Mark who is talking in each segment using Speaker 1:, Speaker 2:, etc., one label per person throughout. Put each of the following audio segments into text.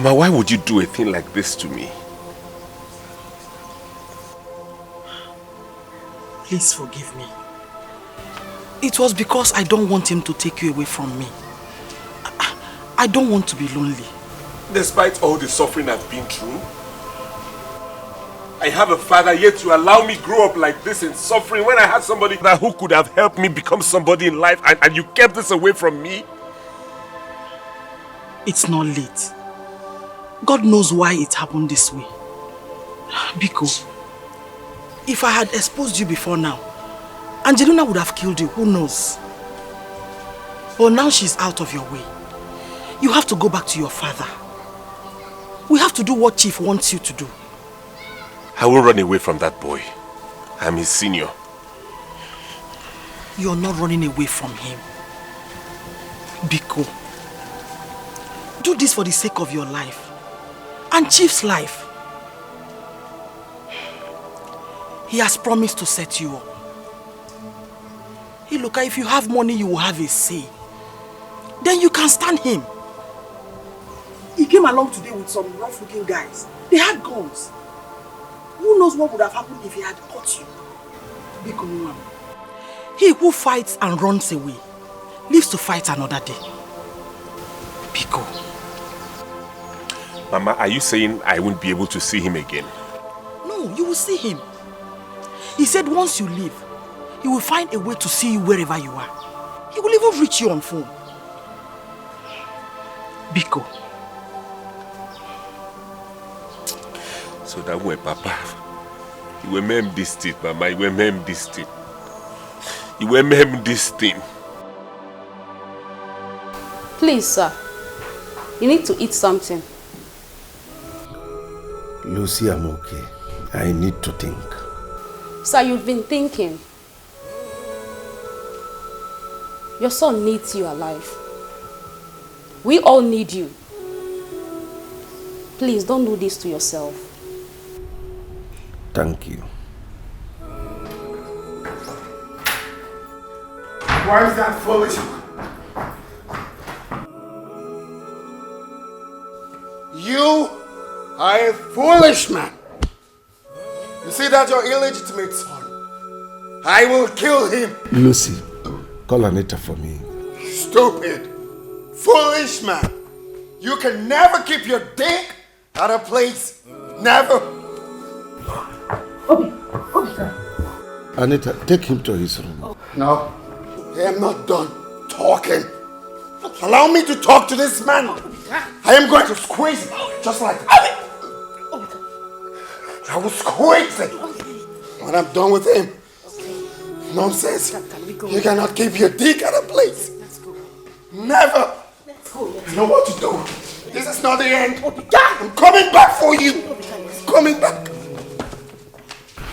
Speaker 1: Mama, why would you do a thing like this to me?
Speaker 2: Please forgive me. It was because I don't want him to take you away from me. I don't want to be lonely.
Speaker 1: Despite all the suffering I've been through, I have a father, yet you allow me grow up like this in suffering when I had somebody who could have helped me become somebody in life, and you kept this away from me?
Speaker 2: It's not late. God knows why it happened this way. Biko, if I had exposed you before now, Angelina would have killed you, who knows? But now she's out of your way. You have to go back to your father. We have to do what Chief wants you to do.
Speaker 1: I won't run away from that boy. I'm his senior.
Speaker 2: You're not running away from him. Biko, do this for the sake of your life and Chief's life. He has promised to set you up. Hey, look, if you have money, you will have a say. Then you can stand him. He came along today with some rough-looking guys. They had guns. Who knows what would have happened if he had caught you? Biko Nwa. He who fights and runs away lives to fight another day. Biko.
Speaker 1: Mama, are you saying I won't be able to see him again?
Speaker 2: No, you will see him. He said once you leave, he will find a way to see you wherever you are. He will even reach you on phone. Biko.
Speaker 1: So that way, Papa, you will remember this thing, Mama, you will remember this thing. You will remember this thing.
Speaker 3: Please, sir. You need to eat something.
Speaker 4: Lucy, I'm okay. I need to think.
Speaker 3: Sir, you've been thinking. Your son needs you alive. We all need you. Please, don't do this to yourself.
Speaker 4: Thank you.
Speaker 5: Why is that foolish? You are a foolish man. You see that your illegitimate son? I will kill him.
Speaker 4: Lucy, call Anita for me.
Speaker 5: Stupid, foolish man. You can never keep your dick at a place. Never.
Speaker 4: Anita, take him to his room.
Speaker 5: No, I am not done talking. Allow me to talk to this man. I am going to squeeze him, just like that. I will squeeze him. When I'm done with him. Nonsense. You cannot keep your dick at a place. Never. I know what to do. This is not the end. I'm coming back for you. I'm coming back.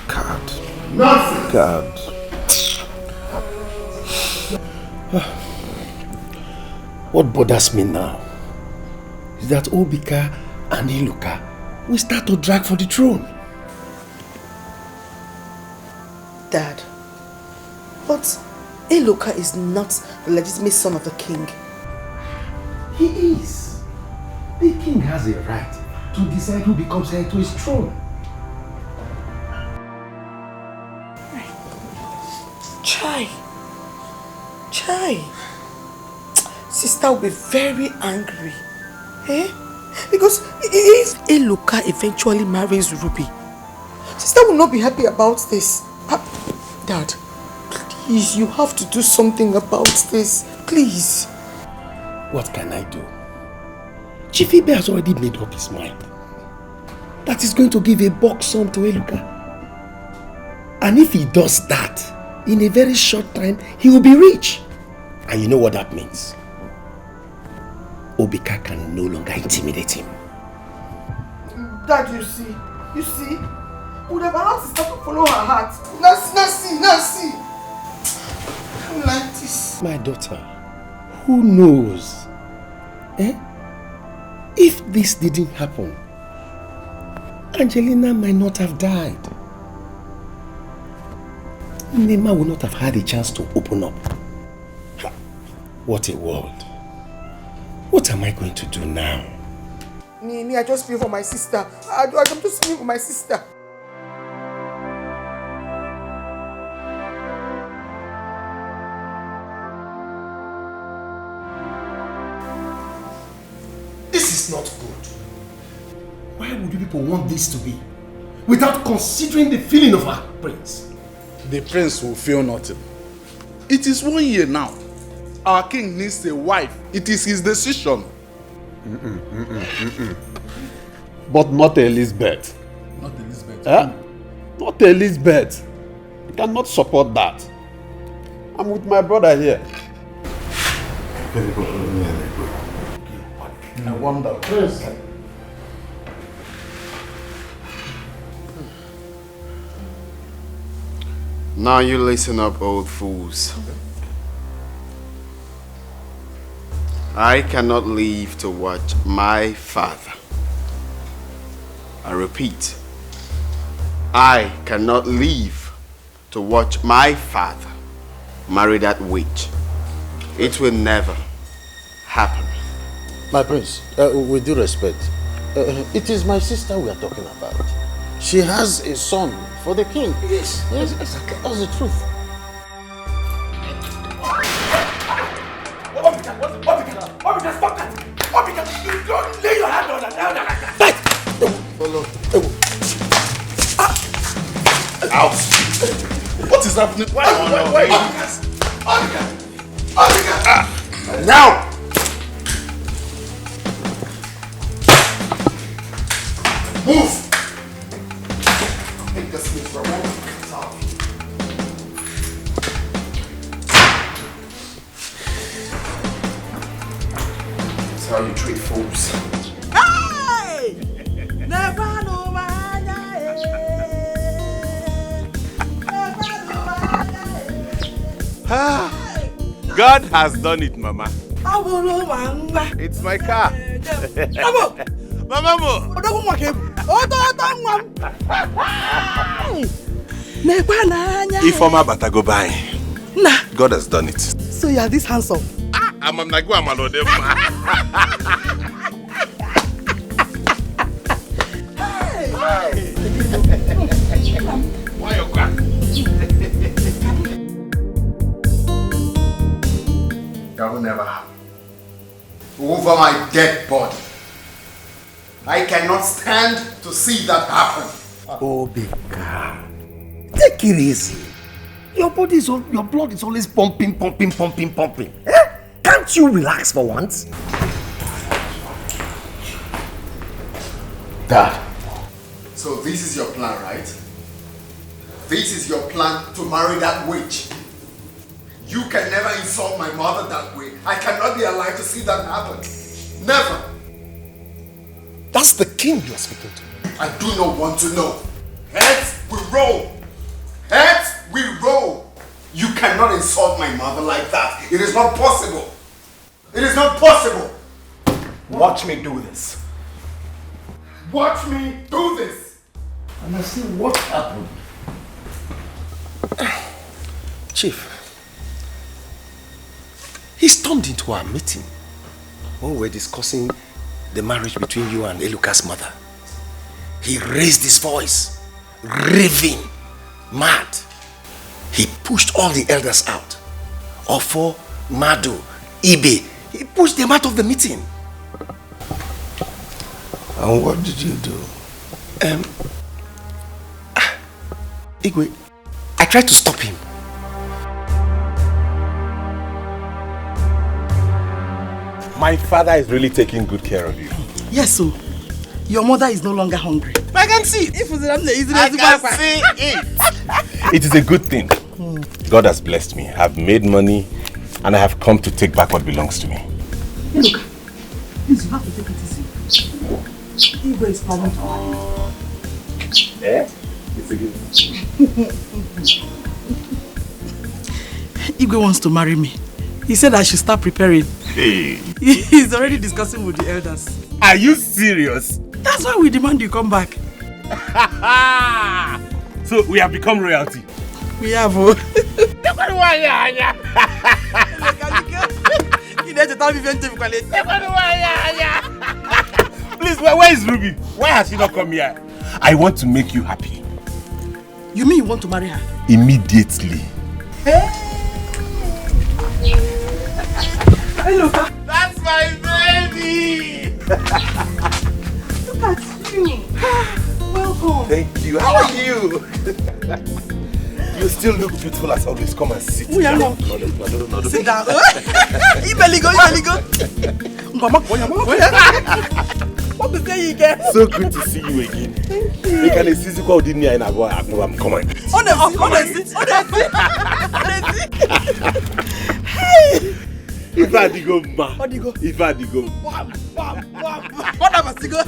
Speaker 4: God.
Speaker 5: Nonsense.
Speaker 4: God. What bothers me now is that Obika and Iluka will start to drag for the throne.
Speaker 6: Dad, but Iluka is not the legitimate son of the king.
Speaker 4: He is. The king has a right to decide who becomes heir to his throne.
Speaker 6: Chai. Sister will be very angry. Eh? Because if Iluka eventually marries Ruby, sister will not be happy about this. Dad, please, you have to do something about this. Please.
Speaker 4: What can I do? Chief Ibe has already made up his mind that he's going to give a bulk sum to Iluka. And if he does that, in a very short time, he will be rich. And you know what that means? Obika can no longer intimidate him.
Speaker 6: Dad, you see? Would have allowed sister to follow her heart. Now see. I don't like this.
Speaker 4: My daughter, who knows? If this didn't happen, Angelina might not have died. Nema would not have had a chance to open up. What a world. What am I going to do now?
Speaker 6: I just feel for my sister. I'm just feeling for my sister.
Speaker 4: This is not good. Why would you people want this to be? Without considering the feeling of our prince.
Speaker 7: The prince will feel nothing. It is 1 year now. Our king needs a wife. It is his decision.
Speaker 8: But not Elizabeth.
Speaker 7: Not Elizabeth.
Speaker 8: Not Elizabeth. I cannot support that. I'm with my brother here.
Speaker 7: I wonder. Prince.
Speaker 5: Now you listen up, old fools. I cannot leave to watch my father. I repeat, I cannot leave to watch my father marry that witch. It will never happen.
Speaker 9: My prince, with due respect, it is my sister we are talking about. She has a son for the king. Yes, exactly. That's the truth.
Speaker 4: Obika, stop that! Obika, you don't lay your hand on that elder like that! Fight!
Speaker 7: Out! What is happening? Why?
Speaker 5: Obika! Now! Move! Take this thing for a moment. That's how you treat fools.
Speaker 2: Hey! Never know
Speaker 1: God has done it, Mama.
Speaker 2: my
Speaker 1: It's my car. Mama! Ifoma Batago Bai. God has done it.
Speaker 2: So you are this handsome?
Speaker 1: I'm like, I'm alone. Why you crack?
Speaker 5: That will never happen. Over my dead body. I cannot stand to see that happen.
Speaker 4: Obika, take it easy. Your blood is always pumping. Can't you relax for once?
Speaker 5: Dad. So this is your plan, right? This is your plan to marry that witch. You can never insult my mother that way. I cannot be alive to see that happen. Never.
Speaker 4: That's the king you are speaking to.
Speaker 5: I do not want to know. Heads we roll. Heads we roll. You cannot insult my mother like that. It is not possible. It is not possible.
Speaker 4: Watch me do this.
Speaker 5: Watch me do this.
Speaker 4: And I see what happened. Chief, he stormed into our meeting when we were discussing the marriage between you and Eluka's mother. He raised his voice, raving, mad. He pushed all the elders out. Ofo, Madu, Ibe. He pushed them out of the meeting.
Speaker 9: And what did you do?
Speaker 4: Igwe, I tried to stop him.
Speaker 1: My father is really taking good care of you.
Speaker 2: Yes, so your mother is no longer hungry.
Speaker 1: I can see it. I can see it. It is a good thing. God has blessed me. I've made money and I have come to take back what belongs to me.
Speaker 2: Hey, look, please, you have to take it easy. Igwe is planning to marry.
Speaker 1: Eh? It's a good.
Speaker 2: Igwe wants to marry me. He said I should start preparing.
Speaker 1: Hey.
Speaker 2: He's already discussing with the elders.
Speaker 1: Are you serious?
Speaker 2: That's why we demand you come back.
Speaker 1: So we have become royalty.
Speaker 2: We have.
Speaker 1: Please, where is Ruby? Why has she not come here? I want to make you happy.
Speaker 2: You mean you want to marry her?
Speaker 1: Immediately.
Speaker 2: Hey! Hello.
Speaker 1: That's my baby!
Speaker 2: Look at you. Welcome.
Speaker 1: Thank you. How are you? You still look beautiful as always. Come and sit down. No.
Speaker 2: Sit down. You better go. Mama, what to say you again?
Speaker 1: So good to see you again.
Speaker 2: Thank you.
Speaker 1: You can see you in here and I'm coming.
Speaker 2: Honestly.
Speaker 1: If I go, ma. If I go,
Speaker 2: What am I go?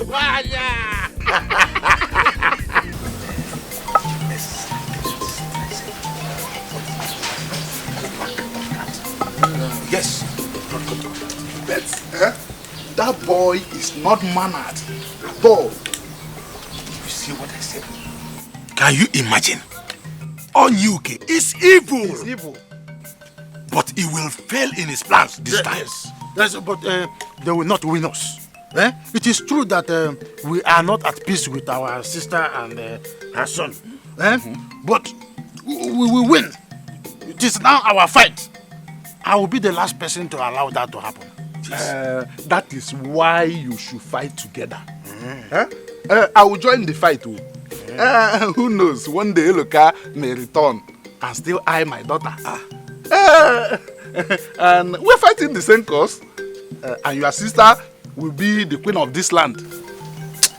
Speaker 7: Yes. But that boy is not mannered at all. You see what I said?
Speaker 5: Can you imagine? Onyuke is evil.
Speaker 7: He's evil.
Speaker 5: But he will fail in his plans this time.
Speaker 9: Yes, but they will not win us. It is true that we are not at peace with our sister and her son. But we will win. It is now our fight. I will be the last person to allow that to happen.
Speaker 7: That is why you should fight together. I will join the fight too. Who knows, one day Eloka may return and still eye my daughter. And we're fighting the same cause. And your sister will be the queen of this land.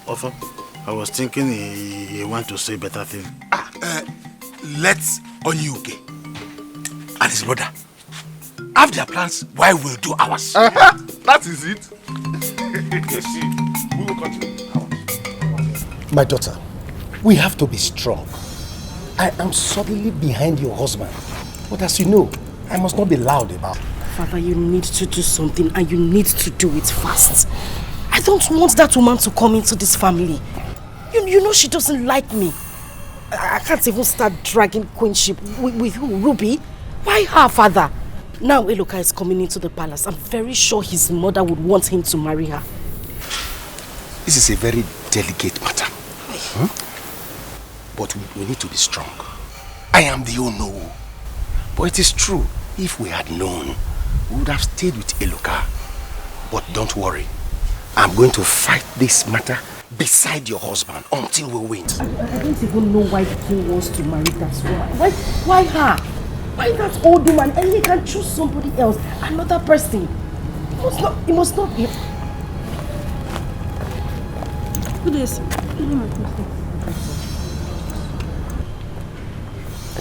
Speaker 9: Offer, I was thinking he want to say better thing.
Speaker 5: Let's Onyuke and his brother have their plans while we'll do ours.
Speaker 7: That is it.
Speaker 5: Yes, we will continue.
Speaker 4: My daughter, we have to be strong. I am solidly behind your husband. But as you know, I must not be loud about it.
Speaker 6: Father, you need to do something and you need to do it fast. I don't want that woman to come into this family. You know she doesn't like me. I can't even start dragging queenship with who? Ruby? Why her, father? Now Eloka is coming into the palace. I'm very sure his mother would want him to marry her.
Speaker 4: This is a very delicate matter. But we need to be strong. I am the Ono. But it is true, if we had known, we would have stayed with Eloka. But don't worry. I'm going to fight this matter beside your husband until we win.
Speaker 6: I don't even know why the king wants to marry that woman. Why her? Why that old woman? And he can choose somebody else, another person. It must not be. Who is?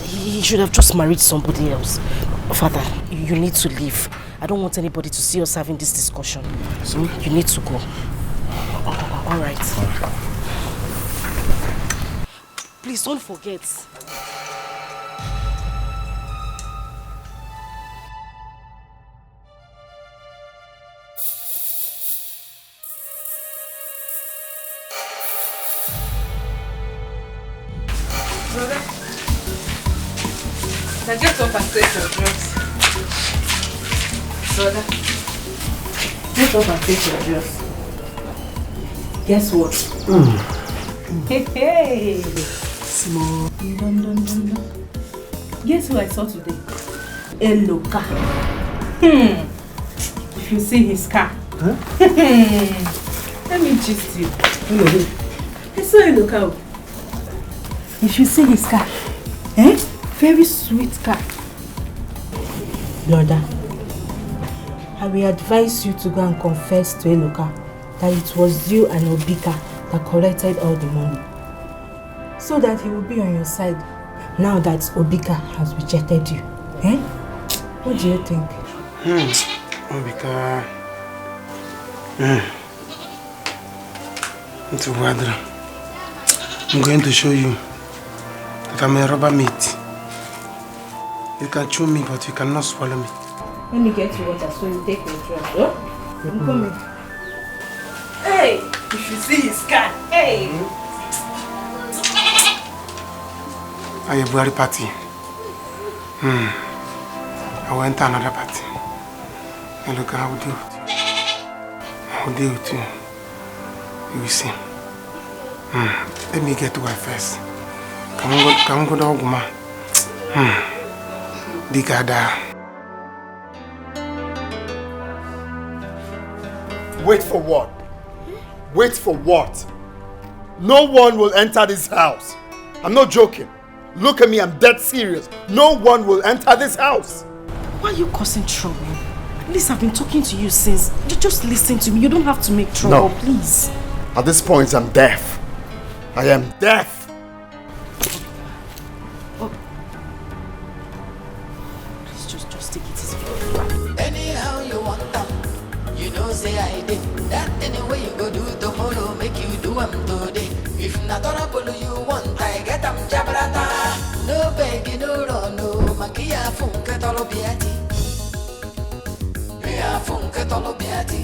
Speaker 6: He should have just married somebody else. Father, you need to leave. I don't want anybody to see us having this discussion. So you need to go. All right. Please don't forget.
Speaker 10: Brother, now get up and take your drugs. Brother, get up and take your drugs. Guess what? Hey! Small. Guess who I saw today? Eloka. If you see his car. Huh? Let me gist you. Hello. I saw Eloka. If you see his car, very sweet car.
Speaker 6: Brother, I will advise you to go and confess to Eloka that it was you and Obika that collected all the money. So that he will be on your side now that Obika has rejected you. What do you think?
Speaker 9: Obika. I'm going to show you that I'm a rubber meat. You can chew me, but you cannot swallow me.
Speaker 10: Let me get you water so you take your drug. Huh? I'm coming. Hey! You should see his car. Hey!
Speaker 9: I have a very party. I went to another party. And look, I will do it. I will deal with you.
Speaker 5: You will see. Let me get to her first. Come on, go down, Guma. Dikeh.
Speaker 11: Wait for what? Wait for what? No one will enter this house. I'm not joking. Look at me, I'm dead serious. No one will enter this house.
Speaker 2: Why are you causing trouble? At least I've been talking to you since. You just listen to me. You don't have to make trouble, please.
Speaker 11: At this point, I'm deaf. I am deaf.
Speaker 2: Oh. Please just take it easy.
Speaker 12: Anyhow you want them, you know say I did. That anyway you go do tomorrow, make you do them today. If not trouble you want, I get them jabrata. No begging, no run, no magia funke tolo biati. Mia funke tolo biati.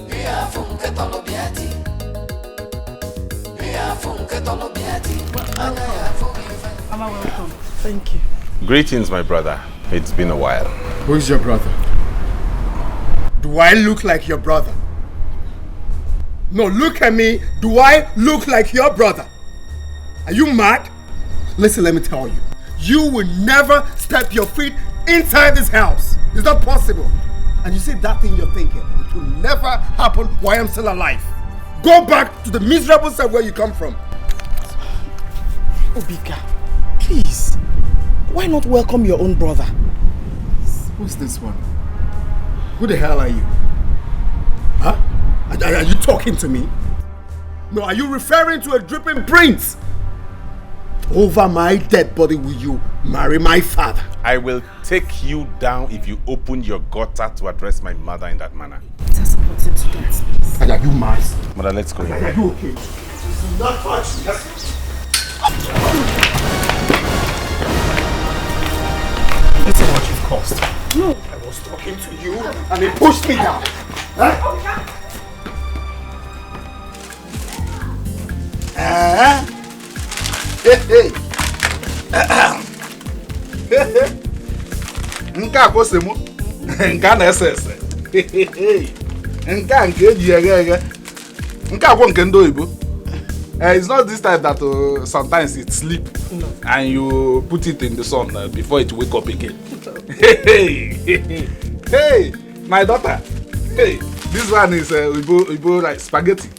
Speaker 12: Mia funke tolo biati. Mia funke tolo biati.
Speaker 2: Mama, welcome. Thank you.
Speaker 13: Greetings, my brother. It's been a while.
Speaker 11: Who is your brother? Do I look like your brother? No, look at me. Do I look like your brother? Are you mad? Listen, let me tell you. You will never step your feet inside this house. It's not possible. And you see that thing you're thinking, it will never happen while I'm still alive. Go back to the miserable side where you come from.
Speaker 2: Obika, please. Why not welcome your own brother?
Speaker 11: Who's this one? Who the hell are you? Huh? Are you talking to me? No, are you referring to a dripping prince? Over my dead body will you marry my father?
Speaker 13: I will take you down if you open your gutter to address my mother in that manner.
Speaker 2: Just put it to that, please.
Speaker 11: Are you mad?
Speaker 13: Mother, let's go.
Speaker 11: Are you okay? Do not touch me. Listen what you've caused.
Speaker 2: No.
Speaker 11: I was talking to you and he pushed me down. Huh?
Speaker 7: Nke a kwose mu. Nke a na-ese ese. Nke a nke eji eghe eghe. Nke a kwa nke ndị oyibo. It's not this type that sometimes it sleep and you put it in the sun before it wake up again. Hey, my daughter. Hey, this one is Ibo like spaghetti.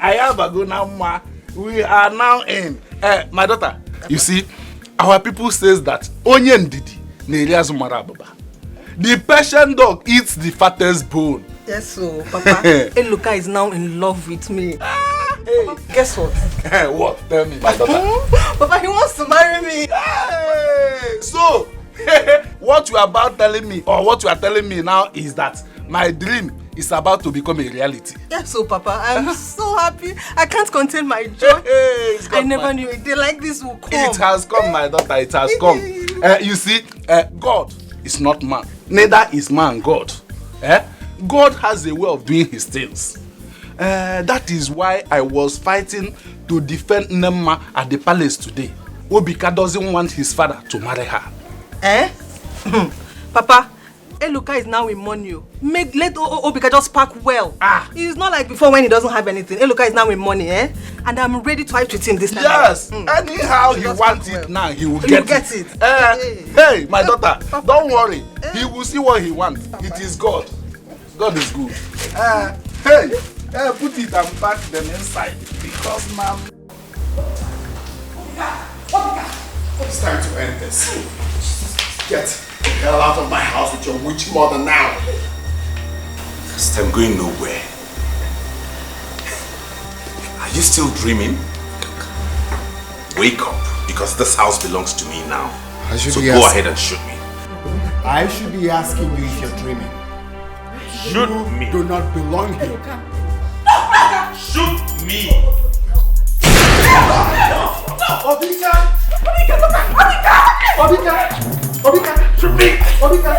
Speaker 7: I have a go now. We are now in. My daughter, you see, our people says that onion didi nerias marababa. The Persian dog eats the fattest bone.
Speaker 6: Yes, so Papa, Eluka is now in love with me.
Speaker 7: Hey.
Speaker 6: Papa, guess what?
Speaker 7: What? Tell me, my daughter.
Speaker 6: Papa, he wants to marry me.
Speaker 7: Hey. So, what you are about telling me, or what you are telling me now, is that my dream is about to become a reality.
Speaker 6: Yes, so Papa, I'm so happy. I can't contain my joy. I never knew a day like this would come.
Speaker 7: It has come, my daughter. It has come. You see, God is not man. Neither is man God. God has a way of doing his things. That is why I was fighting to defend Nemma at the palace today. Obika doesn't want his father to marry her.
Speaker 6: Papa, Eluka is now in money. Let Obika just pack well. It's not like before when he doesn't have anything. Eluka is now in money, and I'm ready to fight with him this time.
Speaker 7: Yes, anyhow he wants it now, he will get it. Hey, my daughter, don't worry. He will see what he wants. It is God. God is good. Hey, put it and pack them inside because now.
Speaker 11: It's time to end this. Get the hell out of my house with your witch mother now.
Speaker 1: First, I'm going nowhere. Are you still dreaming? Wake up, because this house belongs to me now. So go ahead and shoot me.
Speaker 11: I should be asking you if you're dreaming.
Speaker 1: Shoot me.
Speaker 11: Do not belong here.
Speaker 1: Shoot me.
Speaker 11: Obika! Shoot me! Obika!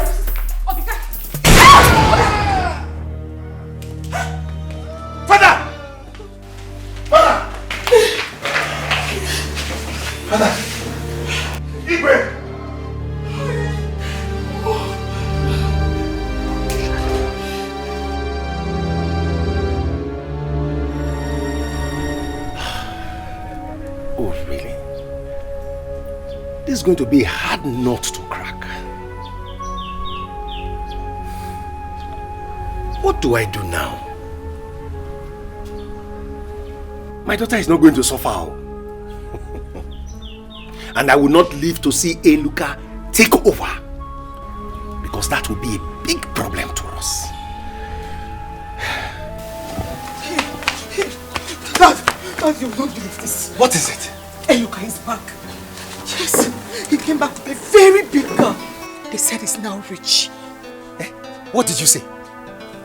Speaker 11: Father! Igwe!
Speaker 4: going to be a hard nut to crack. What do I do now? My daughter is not going to suffer. And I will not live to see Eluka take over. Because that will be a big problem to us.
Speaker 6: Dad, you will not believe this.
Speaker 4: What is it?
Speaker 6: Eluka is back. Yes, he came back with a very big girl. They said he's now rich.
Speaker 4: Eh? What did you say?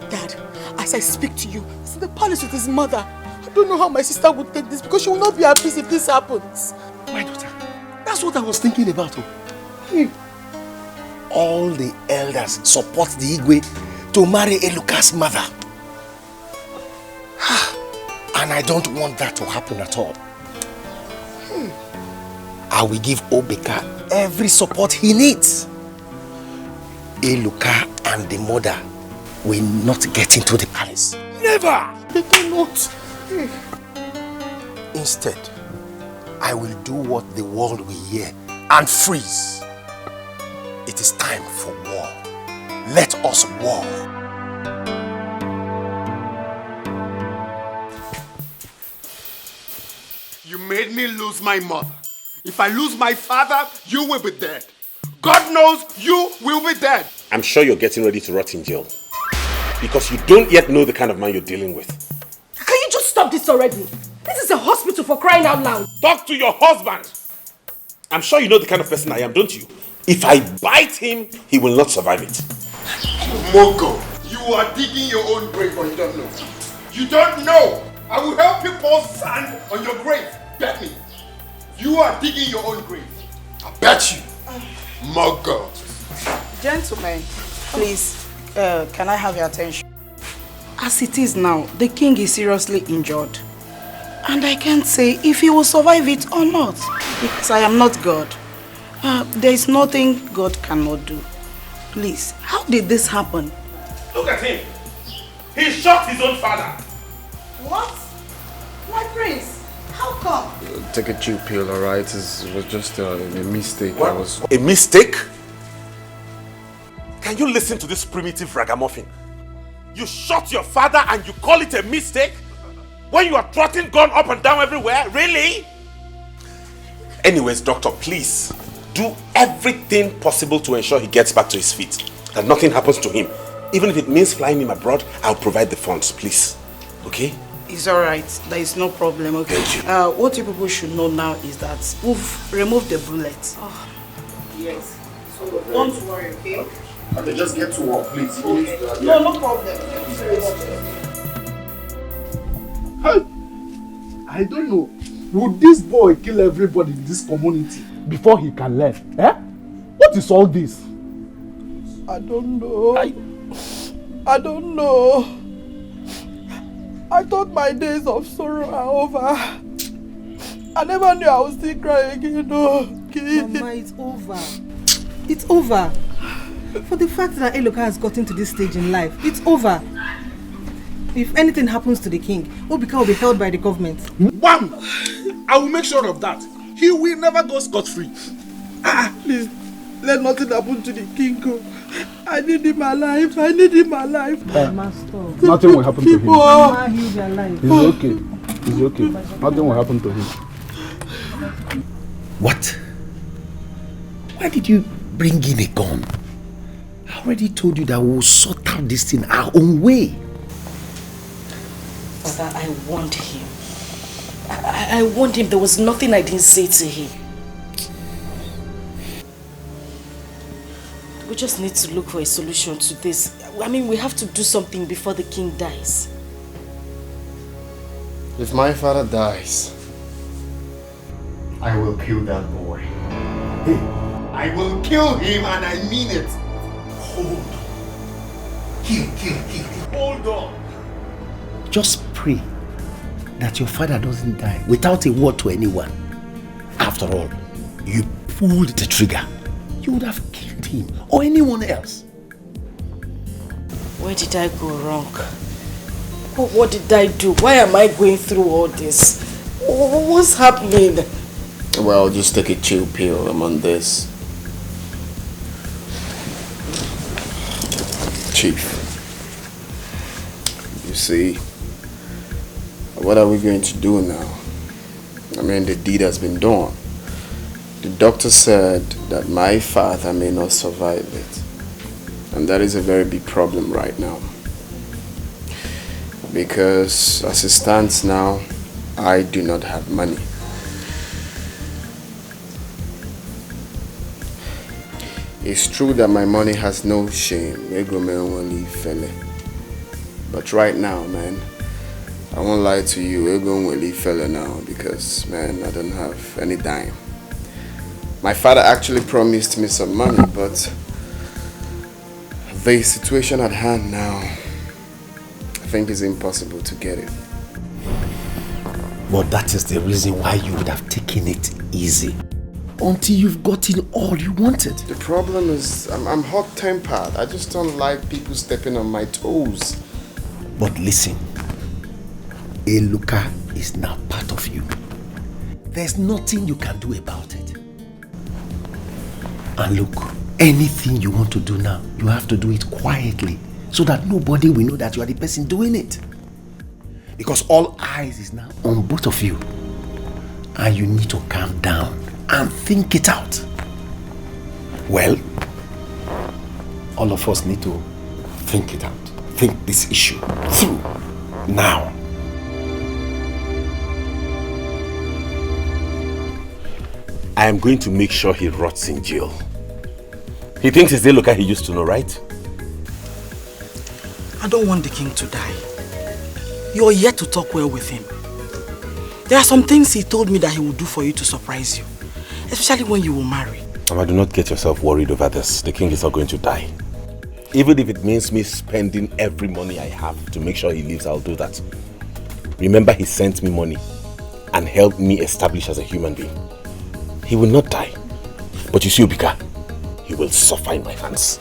Speaker 6: Dad, as I speak to you, he's in the palace with his mother. I don't know how my sister would take this because she will not be at peace if this happens.
Speaker 4: My daughter, that's what I was thinking about. All the elders support the Igwe to marry Eluka's mother. And I don't want that to happen at all. I will give Obeka every support he needs. Eluka and the mother will not get into the palace. Never!
Speaker 6: They cannot.
Speaker 4: Instead, I will do what the world will hear and freeze. It is time for war. Let us war.
Speaker 11: You made me lose my mother. If I lose my father, you will be dead. God knows you will be dead.
Speaker 1: I'm sure you're getting ready to rot in jail. Because you don't yet know the kind of man you're dealing with.
Speaker 3: Can you just stop this already? This is a hospital, for crying out loud.
Speaker 1: Talk to your husband. I'm sure you know the kind of person I am, don't you? If I bite him, he will not survive it.
Speaker 11: Mogo, you are digging your own grave, but you don't know. You don't know. I will help you pour sand on your grave. Bet me. You are digging your own grave. I bet you. Mogo.
Speaker 6: Gentlemen, please, can I have your attention? As it is now, the king is seriously injured. And I can't say if he will survive it or not, because I am not God. There is nothing God cannot do. Please, how did this happen?
Speaker 1: Look at him. He shot his own father.
Speaker 6: What? My prince, how come?
Speaker 14: Take a chill pill, alright? It was just a mistake.
Speaker 1: What? A mistake? Can you listen to this primitive ragamuffin? You shot your father and you call it a mistake? When you are trotting gun up and down everywhere? Really? Anyways, doctor, please do everything possible to ensure he gets back to his feet. That nothing happens to him. Even if it means flying him abroad, I'll provide the funds, please. Okay?
Speaker 6: It's alright. There is no problem, okay?
Speaker 1: Thank you.
Speaker 6: What you people should know now is that we've removed the bullet. Oh. Yes. So don't worry, okay?
Speaker 14: Okay, just get to work, please.
Speaker 6: Okay. No problem.
Speaker 7: Hey, I don't know. Would this boy kill everybody in this community before he can learn? Eh? What is all this?
Speaker 6: I don't know. I don't know. I thought my days of sorrow are over. I never knew I would still cry again. No.
Speaker 10: Mama, it's over. It's over. For the fact that Eluka has gotten to this stage in life, it's over. If anything happens to the king, Obika will be held by the government.
Speaker 7: Wham! I will make sure of that. He will never go scot-free.
Speaker 6: Please, let nothing happen to the king. I need him alive. I need him alive.
Speaker 10: Master.
Speaker 7: Nothing will happen to him.
Speaker 10: Mama, he'll be alive.
Speaker 7: He's okay. He's okay. Nothing will happen to him.
Speaker 4: What? Why did you bring in a gun? I already told you that we will sort out this thing our own way.
Speaker 3: Father, I warned him. I warned him. There was nothing I didn't say to him. We just need to look for a solution to this. I mean, we have to do something before the king dies.
Speaker 14: If my father dies, I will kill that boy.
Speaker 11: Hey, I will kill him and I mean it. Hold on. Kill. Hold on.
Speaker 4: Just pray that your father doesn't die without a word to anyone. After all, you pulled the trigger. You would have killed him or anyone else.
Speaker 3: Where did I go wrong? What did I do? Why am I going through all this? What's happening?
Speaker 5: Well, just take a chill pill. I'm on this. Chief, you see, what are we going to do now? I mean, the deed has been done. The doctor said that my father may not survive it. And that is a very big problem right now. Because as it stands now, I do not have money. It's true that my money has no shame. But right now, man, I won't lie to you, now because, man, I don't have any dime. My father actually promised me some money, but the situation at hand now, I think it's impossible to get it.
Speaker 4: But that is the reason why you would have taken it easy. Until you've gotten all you wanted.
Speaker 5: The problem is, I'm hot-tempered. I just don't like people stepping on my toes.
Speaker 4: But listen, Eluka is now part of you. There's nothing you can do about it. And look, anything you want to do now, you have to do it quietly so that nobody will know that you are the person doing it. Because all eyes is now on both of you. And you need to calm down and think it out. Well, all of us need to think it out. Think this issue through now.
Speaker 13: I am going to make sure he rots in jail. He thinks it's the Eluka he used to know, right?
Speaker 2: I don't want the king to die. You're yet to talk well with him. There are some things he told me that he would do for you to surprise you. Especially when you will marry.
Speaker 13: Mama, do not get yourself worried over this. The king is not going to die. Even if it means me spending every money I have to make sure he lives, I'll do that. Remember, he sent me money and helped me establish as a human being. He will not die. But you see, Obika, he will suffer in my hands.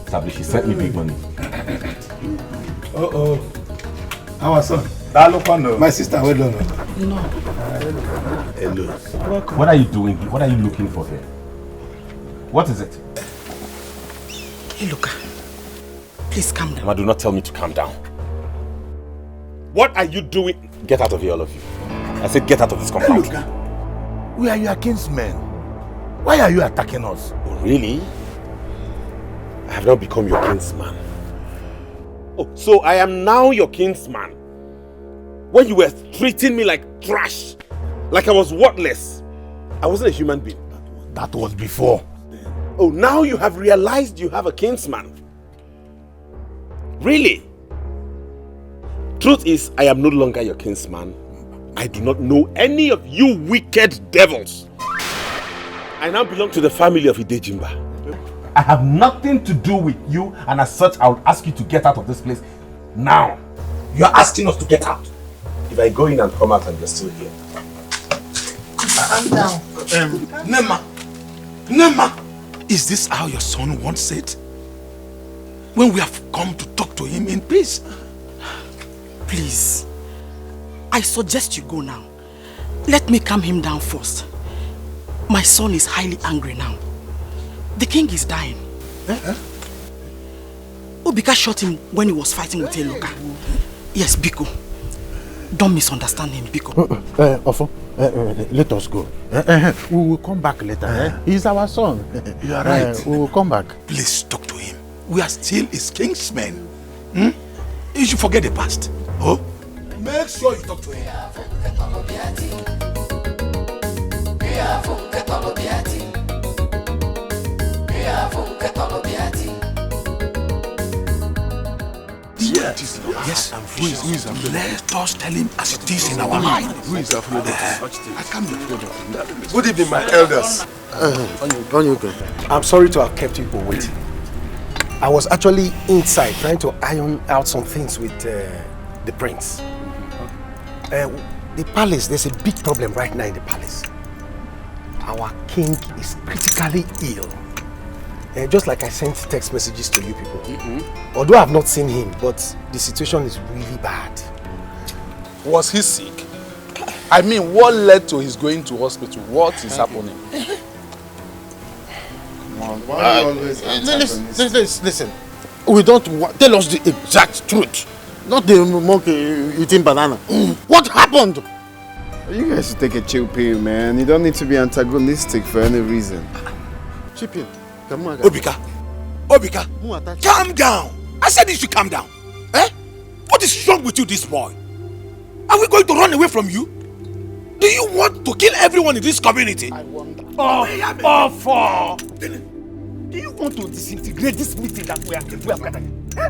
Speaker 13: Establish, he sent me big money.
Speaker 9: Our son. My sister, well done.
Speaker 2: No.
Speaker 13: Hello. What are you doing here? What are you looking for here? What is it?
Speaker 2: Hey, look. Please calm down.
Speaker 13: Mama, do not tell me to calm down. What are you doing? Get out of here, all of you. I said get out of this compound.
Speaker 9: Hey, we are your kinsmen. Why are you attacking us?
Speaker 13: Oh, really? I have now become your kinsman. Oh, so I am now your kinsman. When you were treating me like trash, like I was worthless, I wasn't a human being.
Speaker 9: That was before.
Speaker 13: Oh, now you have realized you have a kinsman. Really? Truth is, I am no longer your kinsman. I do not know any of you wicked devils. I now belong to the family of Idejimba. I have nothing to do with you, and as such, I would ask you to get out of this place now. You are asking us to get out. If I go in and come out and you're still here.
Speaker 9: Calm down. Nema, is this how your son wants it? When we have come to talk to him in peace?
Speaker 2: Please, I suggest you go now. Let me calm him down first. My son is highly angry now. The king is dying. Obika shot him when he was fighting with Eluka. Yes, Biko. Don't misunderstand him, Biko.
Speaker 9: Ofo, let us go. We will come back later. He's our son.
Speaker 5: You are right.
Speaker 9: We will come back.
Speaker 5: Please talk to him. We are still his kingsmen. You should forget the past. Oh? Make sure you talk to him. Yes. Let us tell him as it is in our mind.
Speaker 11: Who is afraid of this?
Speaker 5: I can't be afraid of him.
Speaker 11: Good evening, my elders.
Speaker 15: I'm sorry to have kept you waiting. I was actually inside trying to iron out some things with the prince. The palace, there's a big problem right now in the palace. Our king is critically ill. Just like I sent text messages to you people. Although I've not seen him, but the situation is really bad.
Speaker 11: Was he sick?
Speaker 7: I mean, what led to his going to hospital? What is happening?
Speaker 5: Come on, why are you always
Speaker 9: listen. We don't tell us the exact truth. Not the monkey eating banana. What happened?
Speaker 14: You guys should take a chill pill, man. You don't need to be antagonistic for any reason.
Speaker 9: Chill pill. Come on.
Speaker 16: Obika, calm down. I said you should calm down. Eh? What is wrong with you, this boy? Are we going to run away from you? Do you want to kill everyone in this community?
Speaker 15: I wonder. Do you want to disintegrate this meeting that we are gathering? Eh?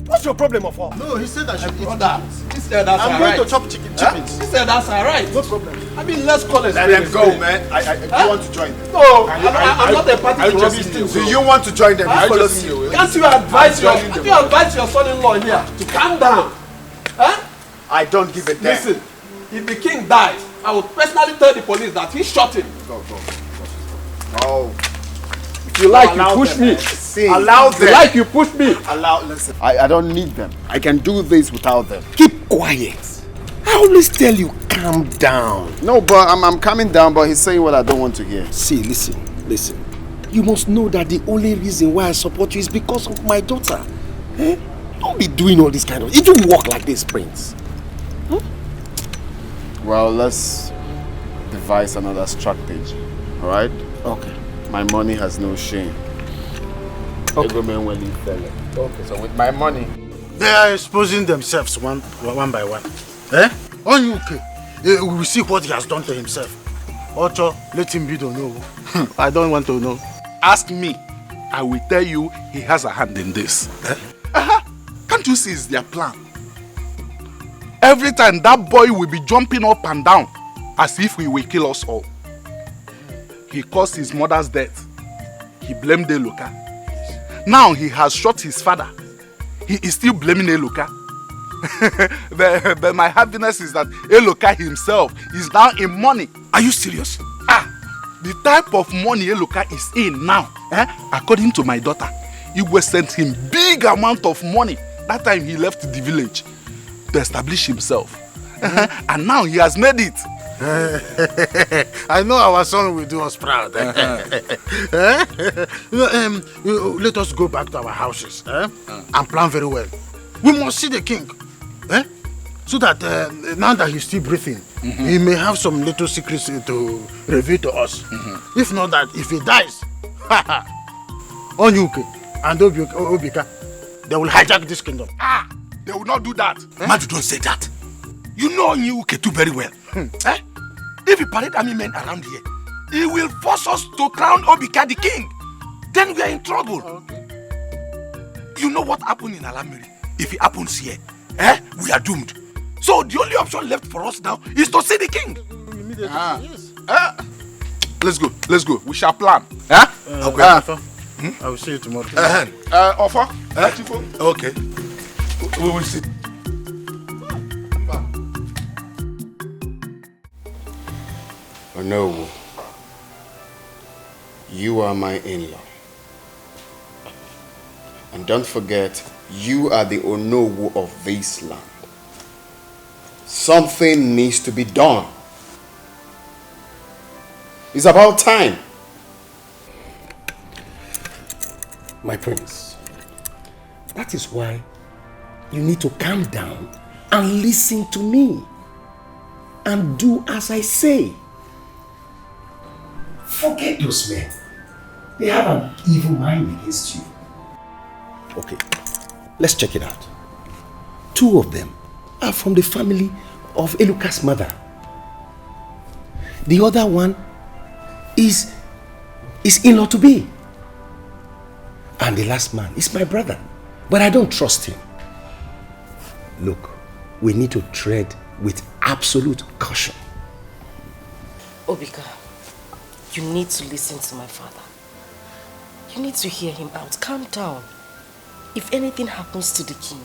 Speaker 15: What's your problem, of all?
Speaker 9: No, he said I should eat
Speaker 15: that.
Speaker 9: He said that's I'm going to chop chickens.
Speaker 15: He said that's alright. No problem. I mean, let's call it.
Speaker 5: Let them go, man. Do you want to join them?
Speaker 15: No, I'm not a party to rubbish things.
Speaker 5: Do you want to join them?
Speaker 15: Can't you advise your son-in-law here to calm down? Huh?
Speaker 5: I don't give a damn.
Speaker 15: Listen, if the king dies, I will personally tell the police that he shot him.
Speaker 5: Go. Oh.
Speaker 15: If you like, you push me.
Speaker 5: Allow them.
Speaker 15: If you like, you push me.
Speaker 5: Listen. I don't need them. I can do this without them.
Speaker 15: Keep quiet. I always tell you, calm down.
Speaker 14: No, but I'm calming down, but he's saying what I don't want to hear.
Speaker 15: See, listen. You must know that the only reason why I support you is because of my daughter. Eh? Don't be doing all this kind of... It don't work like this, Prince. Huh?
Speaker 14: Well, let's devise another strategy. Alright?
Speaker 15: Okay.
Speaker 14: My money has no shame.
Speaker 15: Okay.
Speaker 14: Okay, so with my money...
Speaker 9: They are exposing themselves one by one. Eh? On UK, we will see what he has done to himself. Ocho, let him be the know. I don't want to know.
Speaker 7: Ask me. I will tell you he has a hand in this. Eh? Can't you see it's their plan? Every time that boy will be jumping up and down as if he will kill us all. He caused his mother's death. He blamed Eloka. Now he has shot his father. He is still blaming Eloka. But my happiness is that Eloka himself is now in money.
Speaker 16: Are you serious?
Speaker 7: The type of money Eloka is in now, according to my daughter, Igwe sent him big amount of money that time he left the village to establish himself. And now he has made it.
Speaker 9: I know our son will do us proud. Let us go back to our houses and plan very well. We must see the king. So that now that he's still breathing, he may have some little secrets to reveal to us. If not that, if he dies, Onyuke and Obika, they will hijack this kingdom.
Speaker 16: They will not do that. Madu, don't say that. You know Onyuke too very well. If you parade army men around here, he will force us to crown Obika the king. Then we are in trouble. Okay. You know what happened in Alamiri? If it happens here, we are doomed. So the only option left for us now is to see the king.
Speaker 7: Let's go. We shall plan.
Speaker 9: Okay. I will see you tomorrow.
Speaker 7: Offer?
Speaker 16: Okay. We will see.
Speaker 5: No, you are my in-law. And don't forget, you are the Onowu of this land. Something needs to be done. It's about time.
Speaker 15: My prince, that is why you need to calm down and listen to me and do as I say. Forget those men. They have an evil mind against you. Okay, let's check it out. 2 of them are from the family of Eluka's mother. The other one is in-law to be. And the last man is my brother. But I don't trust him. Look, we need to tread with absolute caution.
Speaker 6: Obika, you need to listen to my father. You need to hear him out. Calm down. If anything happens to the king,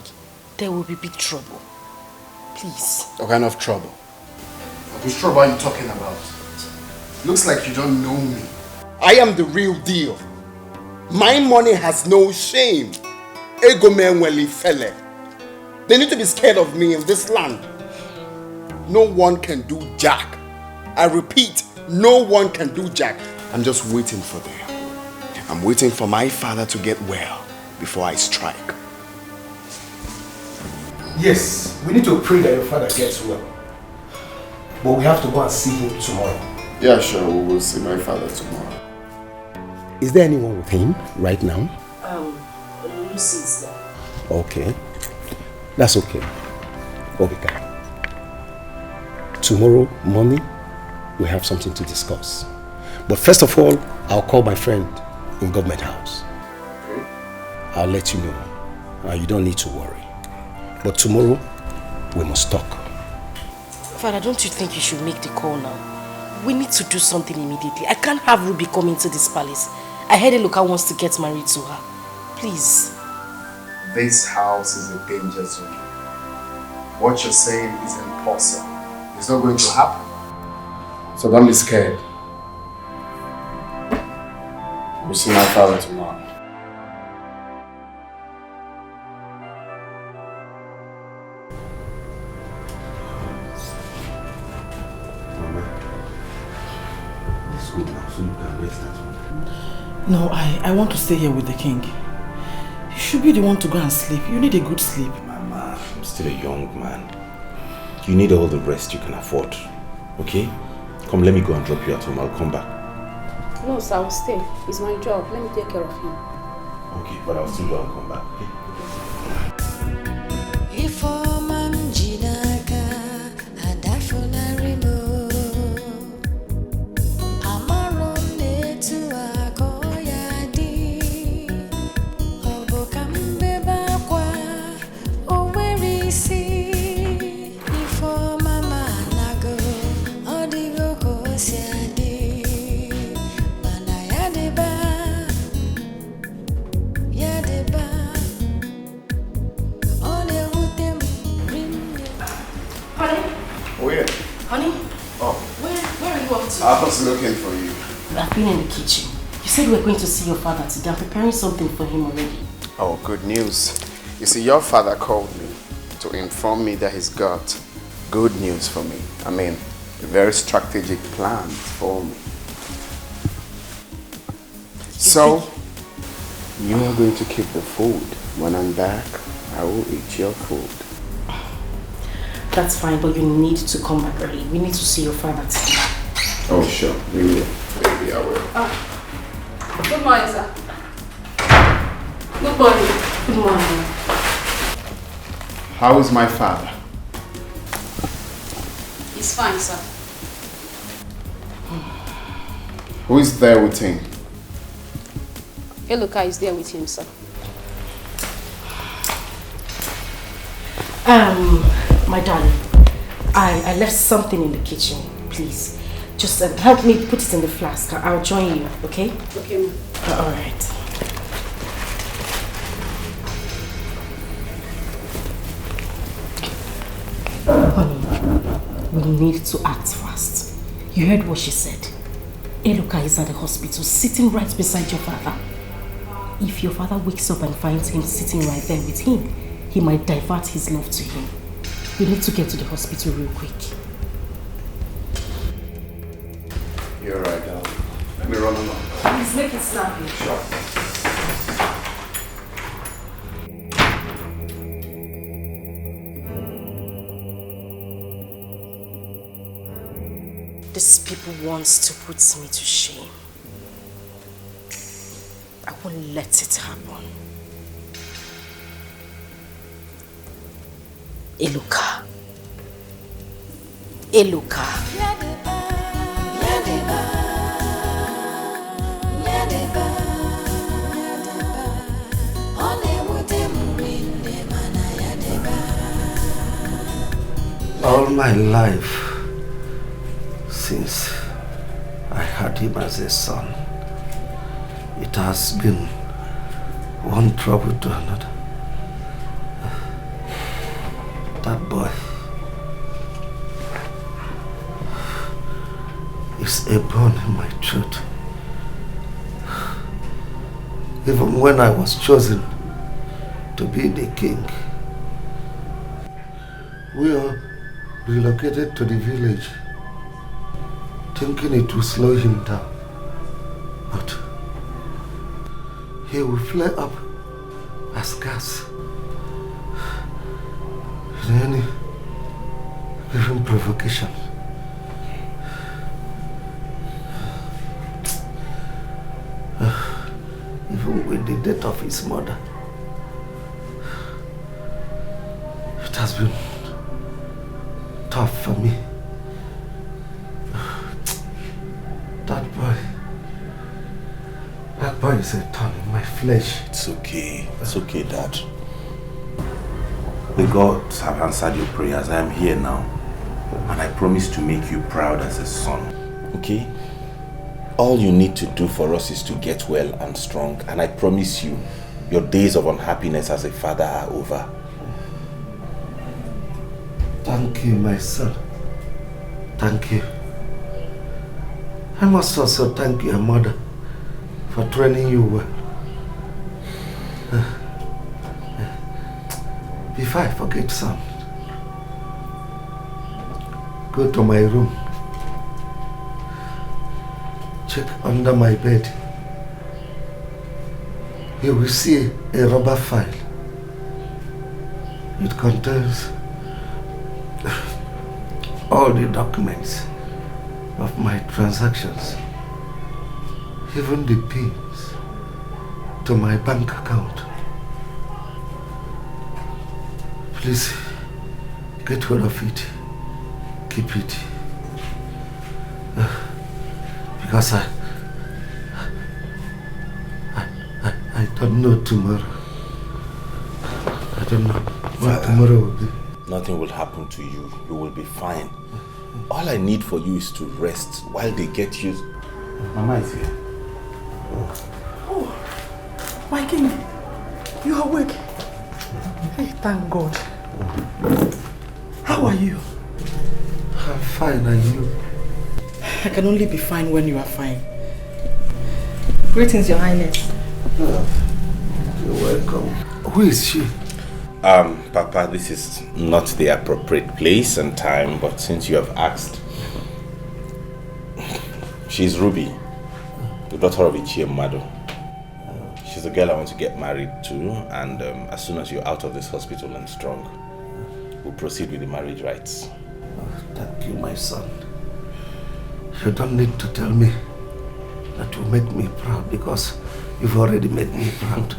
Speaker 6: there will be big trouble. Please.
Speaker 5: What kind of trouble? Which trouble are you talking about? Looks like you don't know me. I am the real deal. My money has no shame. Ego menweli fele. They need to be scared of me in this land. no one can do jack. I repeat, no one can do jack. I'm just waiting for them. I'm waiting for my father to get well before I strike.
Speaker 15: Yes, we need to pray that your father gets well. But we have to go and see him tomorrow.
Speaker 5: Yeah, sure, we will see my father tomorrow.
Speaker 4: Is there anyone with him right now?
Speaker 2: Lucy is there.
Speaker 4: Okay. That's okay. Okay. Tomorrow morning, we have something to discuss. But first of all, I'll call my friend in Government House.
Speaker 5: Okay.
Speaker 4: I'll let you know. You don't need to worry. But tomorrow, we must talk.
Speaker 6: Father, don't you think you should make the call now? We need to do something immediately. I can't have Ruby come into this palace. I heard Eloka wants to get married to her. Please.
Speaker 14: This house is a danger zone. What you're saying is impossible. It's not going to happen. So don't be scared. We'll see my father tomorrow.
Speaker 6: No, I want to stay here with the king. You should be the one to go and sleep. You need a good sleep.
Speaker 13: Mama, I'm still a young man. You need all the rest you can afford. Okay? Come, let me go and drop you at home. I'll come back.
Speaker 3: No, sir, I'll stay. It's my job. Let me take care of him.
Speaker 13: Okay, but I'll still go and come back. Okay?
Speaker 14: I was looking for you.
Speaker 6: I've been in the kitchen. You said we were going to see your father today. I'm preparing something for him already.
Speaker 14: Oh, good news. You see, your father called me to inform me that he's got good news for me. I mean, a very strategic plan for me. So, you are going to keep the food. When I'm back, I will eat your food.
Speaker 6: That's fine, but you need to come back early. We need to see your father today.
Speaker 14: Oh, sure. Maybe I will.
Speaker 3: Good morning, sir.
Speaker 6: Good morning. Good morning.
Speaker 14: How is my father?
Speaker 3: He's fine, sir.
Speaker 14: Who is there with him?
Speaker 3: Eloka is there with him, sir.
Speaker 6: My darling, I left something in the kitchen. Please, just help me put it in the flask. I'll join you, okay?
Speaker 3: Okay, ma'am.
Speaker 6: All right. Honey, we need to act fast. You heard what she said. Eloka is at the hospital, sitting right beside your father. If your father wakes up and finds him sitting right there with him, he might divert his love to him. We need to get to the hospital real quick.
Speaker 14: You're right, darling. Let me run along.
Speaker 6: Please make it snappy.
Speaker 14: Sure.
Speaker 6: These people wants to put me to shame. I won't let it happen. Eloka. Eloka.
Speaker 4: All my life, since I had him as a son, it has been one trouble to another. That boy is a bone in my throat. Even when I was chosen to be the king, we all
Speaker 5: relocated to the village, thinking it will slow him down. But he will flare up as gas in any given provocation. Even with the death of his mother, it has been tough for me. That boy is a thorn in my flesh.
Speaker 13: It's okay. It's okay, Dad. The gods have answered your prayers. I am here now. And I promise to make you proud as a son. Okay? All you need to do for us is to get well and strong. And I promise you, your days of unhappiness as a father are over.
Speaker 5: Thank you, my son. Thank you. I must also thank your mother for training you well. Before I forget, son, go to my room. Check under my bed. You will see a rubber file. It contains all the documents of my transactions, even the pins to my bank account. Please get hold of it. Keep it. Because I don't know tomorrow. I don't know what tomorrow will be.
Speaker 13: Nothing will happen to you. You will be fine. All I need for you is to rest while they get you. Mama is here.
Speaker 6: Oh, my king, you are awake. Hey, thank God. How are you?
Speaker 5: I'm fine, and you?
Speaker 6: I can only be fine when you are fine. Greetings, Your Highness.
Speaker 5: You're welcome. Who is she?
Speaker 13: Papa, this is not the appropriate place and time, but since you have asked, she's Ruby, the daughter of Ichie Mado. She's the girl I want to get married to, and as soon as you're out of this hospital and strong, we'll proceed with the marriage rites.
Speaker 5: Thank you, my son. You don't need to tell me that will make me proud, because you've already made me proud.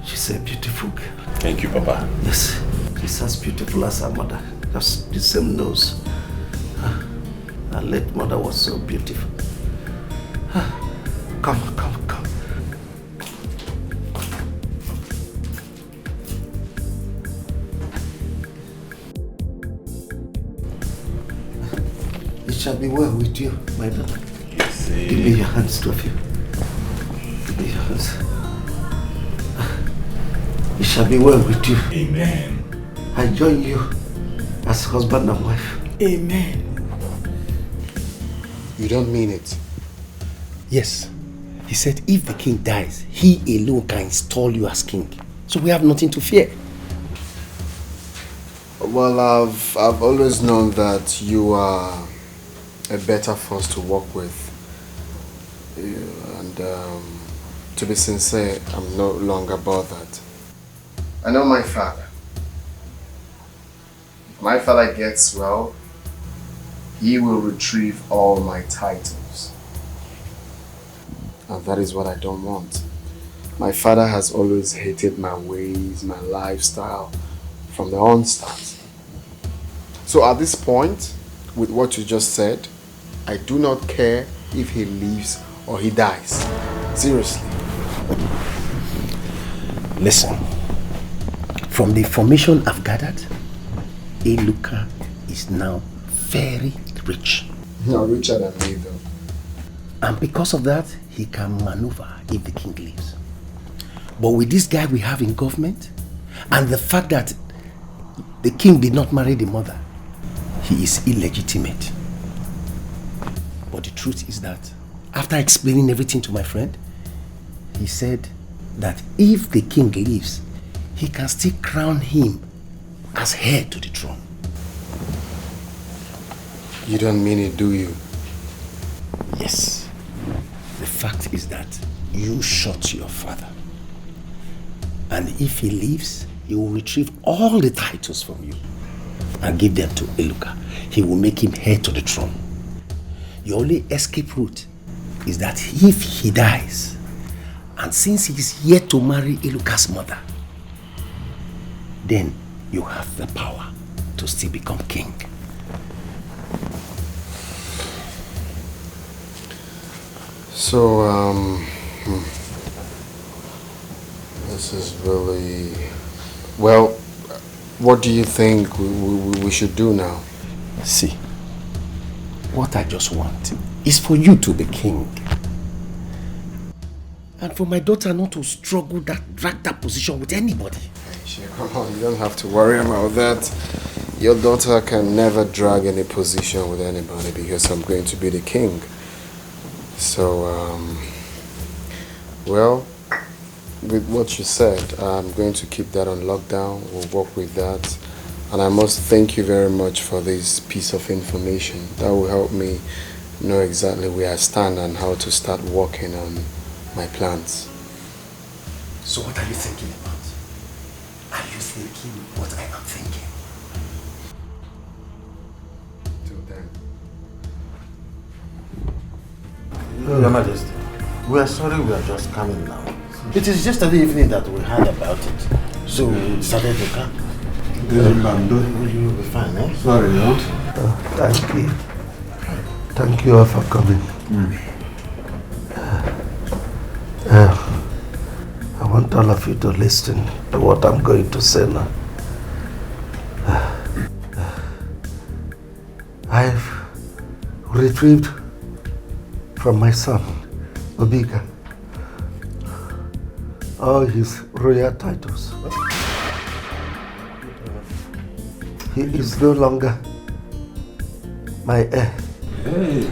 Speaker 5: She's a beautiful girl.
Speaker 13: Thank you, Papa.
Speaker 5: Yes, she's as beautiful as her mother. Just the same nose. Her late mother was so beautiful. Come. It shall be well with you, my daughter.
Speaker 13: Yes,
Speaker 5: give me your hands, two of you. Give me your hands. It shall be well with you.
Speaker 13: Amen.
Speaker 5: I join you as husband and wife.
Speaker 6: Amen.
Speaker 14: You don't mean it?
Speaker 4: Yes. He said if the king dies, he alone can install you as king. So we have nothing to fear.
Speaker 14: Well, I've always known that you are a better force to work with. And to be sincere, I'm no longer bothered. I know my father. If my father gets well, he will retrieve all my titles. And that is what I don't want. My father has always hated my ways, my lifestyle, from the onstart. So at this point, with what you just said, I do not care if he lives or he dies. Seriously.
Speaker 4: Listen. From the information I've gathered, Eluka is now very rich.
Speaker 14: No, richer than me though.
Speaker 4: And because of that, he can maneuver if the king leaves. But with this guy we have in government, and the fact that the king did not marry the mother, he is illegitimate. But the truth is that, after explaining everything to my friend, he said that if the king leaves, he can still crown him as heir to the throne.
Speaker 14: You don't mean it, do you?
Speaker 4: Yes. The fact is that you shot your father. And if he leaves, he will retrieve all the titles from you and give them to Eluka. He will make him heir to the throne. Your only escape route is that if he dies, and since he is yet to marry Eluka's mother, then you have the power to still become king.
Speaker 14: So, this is really... Well, what do you think we should do now?
Speaker 4: See, what I just want is for you to be king. And for my daughter not to struggle drag that position with anybody.
Speaker 14: Come on, you don't have to worry about that. Your daughter can never drag any position with anybody because I'm going to be the king. So, well, with what you said, I'm going to keep that on lockdown. We'll work with that. And I must thank you very much for this piece of information. That will help me know exactly where I stand and how to start working on my plans.
Speaker 4: So what are you thinking about? Are you thinking what I am thinking?
Speaker 9: Your Majesty, we are sorry we are just coming now. It is yesterday evening that we heard about it. So we decided to come. You will be fine, eh?
Speaker 15: Sorry, no? Thank you. Thank you all for coming. I want all of you to listen to what I'm going to say now. I've retrieved from my son, Obika, all his royal titles. He is no longer my heir.
Speaker 6: Hey,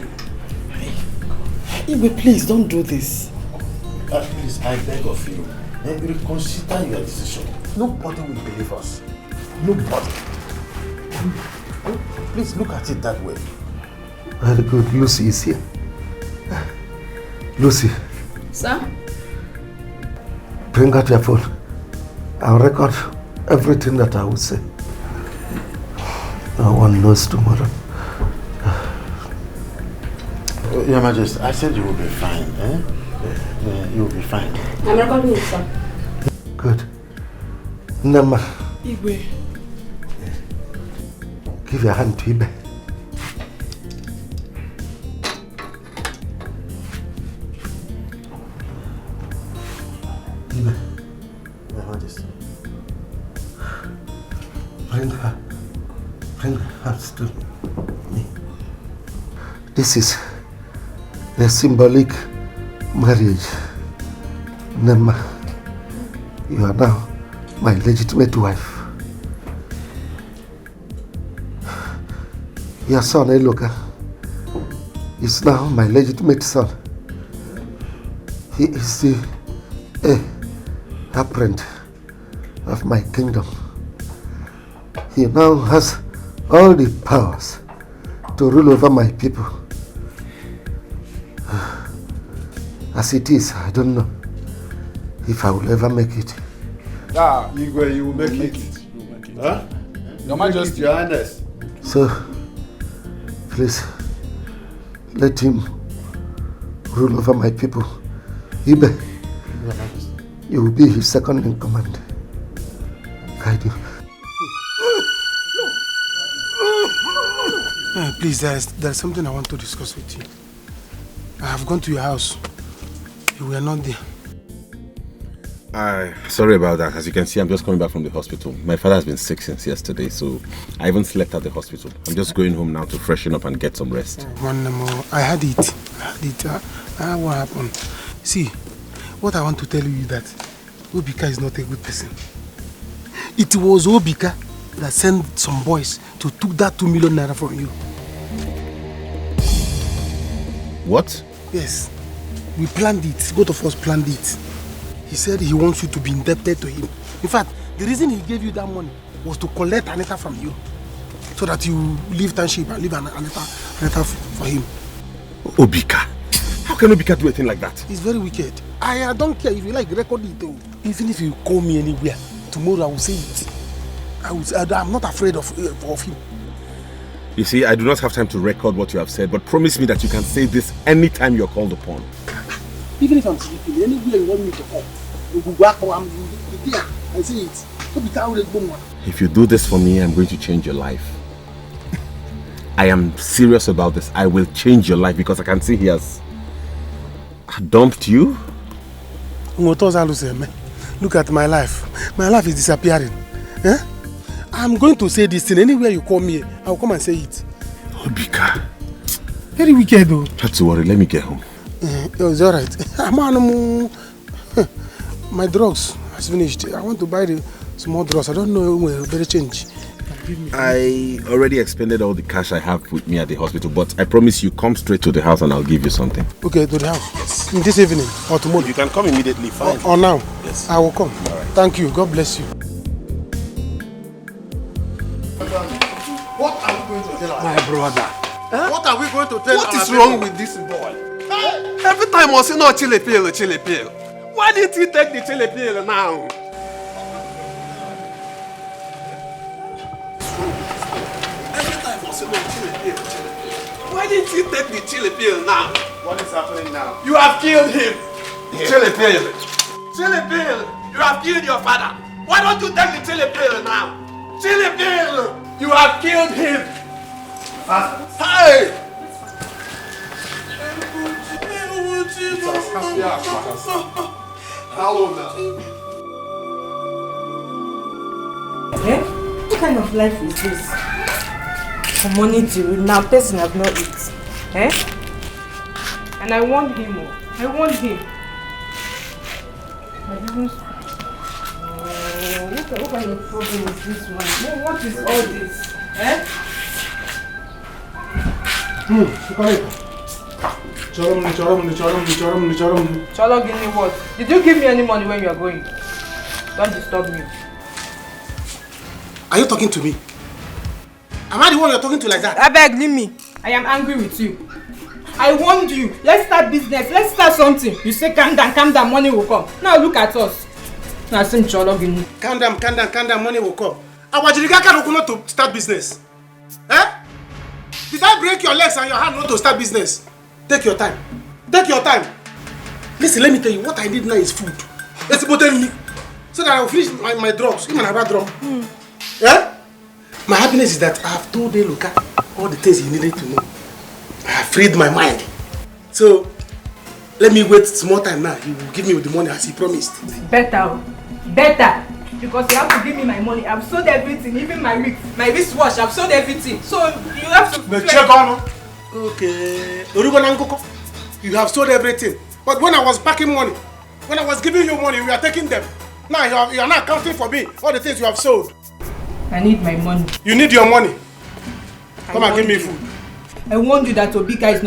Speaker 6: Ibe, please don't do this.
Speaker 9: Please, I beg of you, reconsider your decision. Nobody will believe us. Nobody. Please look at it that way.
Speaker 15: Very good. Lucy is here. Lucy.
Speaker 3: Sir?
Speaker 15: Bring out your phone. I'll record everything that I will say. No one knows tomorrow.
Speaker 9: Your Majesty, I said you will be fine, eh? You will be fine.
Speaker 3: I'm recording it, sir.
Speaker 15: Good. Nama.
Speaker 6: Igwe.
Speaker 15: Give your hand to Ibe. Ibe.
Speaker 9: Your Majesty.
Speaker 15: Bring her hands to me. This is a symbolic marriage. Nema, you are now my legitimate wife. Your son, Eloka, is now my legitimate son. He is the apparent of my kingdom. He now has all the powers to rule over my people. As it is, I don't know if I will ever make it.
Speaker 8: Igwe, you will make it. Huh? Your Majesty, Your Highness.
Speaker 15: So, please, let him rule over my people. Ibe, you will be his second in command. Guide you.
Speaker 9: Please, there's something I want to discuss with you. I have gone to your house. You were not there.
Speaker 13: Sorry about that. As you can see, I'm just coming back from the hospital. My father has been sick since yesterday, so I haven't slept at the hospital. I'm just going home now to freshen up and get some rest.
Speaker 9: One more. I had it. What happened? See, what I want to tell you is that Obika is not a good person. It was Obika that sent some boys to took that 2 million naira from you.
Speaker 13: What?
Speaker 9: Yes. We planned it. Both of us planned it. He said he wants you to be indebted to him. In fact, the reason he gave you that money was to collect Anita from you.
Speaker 15: so that you leave township and leave another for him.
Speaker 13: Obika? How can Obika do a thing like that?
Speaker 15: It's very wicked. I don't care if you like record it though. Even if you call me anywhere, tomorrow I will say it. I'm not afraid of him.
Speaker 13: You see, I do not have time to record what you have said, but promise me that you can say this anytime you're called upon.
Speaker 15: Even if I'm sleeping, anywhere you want me to come, you go back or I'm there and say it.
Speaker 13: If you do this for me, I'm going to change your life. I am serious about this. I will change your life because I can see he has dumped you.
Speaker 15: Look at my life. My life is disappearing. Eh? I'm going to say this thing anywhere you call me. I'll come and say it.
Speaker 13: Obika.
Speaker 15: Very wicked though.
Speaker 13: Not to worry, let me get home.
Speaker 15: It's alright. My drugs has finished. I want to buy the small drugs. I don't know where very change.
Speaker 13: I already expended all the cash I have with me at the hospital, but I promise you come straight to the house and I'll give you something.
Speaker 15: Okay, to the house? Yes. In this evening or tomorrow?
Speaker 13: You can come immediately, fine.
Speaker 15: Or now?
Speaker 13: Yes.
Speaker 15: I will come.
Speaker 13: All right.
Speaker 15: Thank you. God bless you.
Speaker 5: What are we going to tell our
Speaker 15: My brother.
Speaker 5: Huh? What are we going to tell
Speaker 4: What
Speaker 5: our
Speaker 4: is
Speaker 5: people?
Speaker 4: wrong with this boy? Every time I say no chili pill. Why didn't he take the chili pill now? Every time I say no chili pill. Why didn't he take the chili pill now?
Speaker 5: What is happening now?
Speaker 4: You have killed him. Chili pill. Chili pill. You have killed your father. Why don't you take the chili pill now? Chili pill. You have killed him. Hey!
Speaker 5: How old now?
Speaker 10: Eh? What kind of life is this? From morning till now, person have not eaten. Eh? And I want him. I want him. What kind of problem is this one? What is all this? Eh? Cholo, give me what? Did you give me any money when you are going? Don't disturb me.
Speaker 15: Are you talking to me? Am I the one you're talking to like that?
Speaker 10: I beg, leave me. I am angry with you. I warned you. Let's start business. Let's start something. You say calm down, money will come. Now look at us. Now same Cholo, give me.
Speaker 15: Calm down, money will come. Our Jirigaka don't know to start business. Eh? Did I break your legs and your hand not to start business? Take your time. Take your time. Listen, let me tell you, what I need now is food. Let's put me so that I will finish my drugs. Even I drum. Yeah? My happiness is that I have told Eluka all the things he needed to know. I have freed my mind. So, let me wait small time now. He will give me the money as he promised.
Speaker 10: Better. Because you have to give me my money. I've sold everything, even my wristwatch. I've sold everything. So, you have to...
Speaker 15: Check on. Okay. You have sold everything. But when I was packing money, when I was giving you money, you are taking them. Now you are not counting for me all the things you have sold.
Speaker 10: I need my money.
Speaker 15: You need your money. Come and give me food.
Speaker 10: I warned you that Obika is